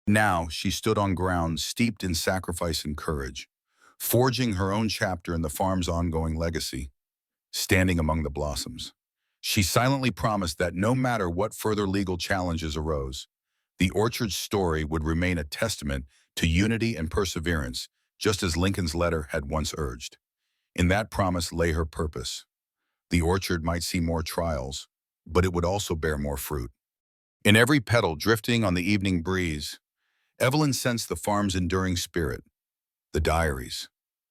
Now she stood on ground steeped in sacrifice and courage, forging her own chapter in the farm's ongoing legacy. Standing among the blossoms, she silently promised that no matter what further legal challenges arose, the orchard's story would remain a testament to unity and perseverance, just as Lincoln's letter had once urged. In that promise lay her purpose. The orchard might see more trials, but it would also bear more fruit. In every petal drifting on the evening breeze, Evelyn sensed the farm's enduring spirit. The diaries,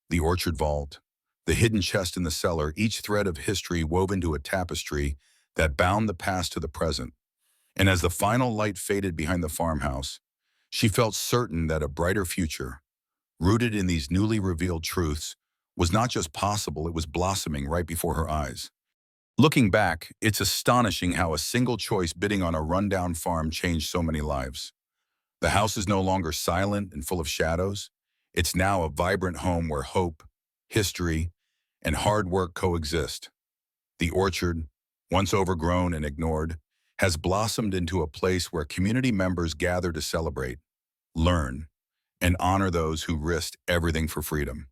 the orchard vault, the hidden chest in the cellar, each thread of history wove into a tapestry that bound the past to the present. And as the final light faded behind the farmhouse, she felt certain that a brighter future, rooted in these newly revealed truths, was not just possible, it was blossoming right before her eyes. Looking back, it's astonishing how a single choice bidding on a rundown farm changed so many lives. The house is no longer silent and full of shadows. It's now a vibrant home where hope, history, and hard work coexist. The orchard, once overgrown and ignored, has blossomed into a place where community members gather to celebrate, learn, and honor those who risked everything for freedom.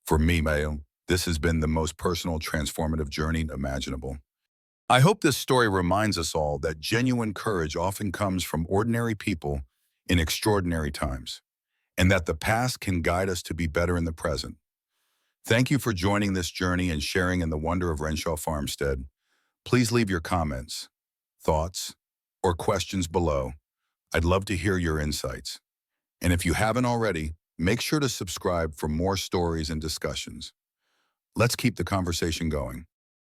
For me, Mayo, this has been the most personal, transformative journey imaginable. I hope this story reminds us all that genuine courage often comes from ordinary people in extraordinary times, and that the past can guide us to be better in the present. Thank you for joining this journey and sharing in the wonder of Renshaw Farmstead. Please leave your comments, thoughts, or questions below. I'd love to hear your insights. And if you haven't already, make sure to subscribe for more stories and discussions. Let's keep the conversation going.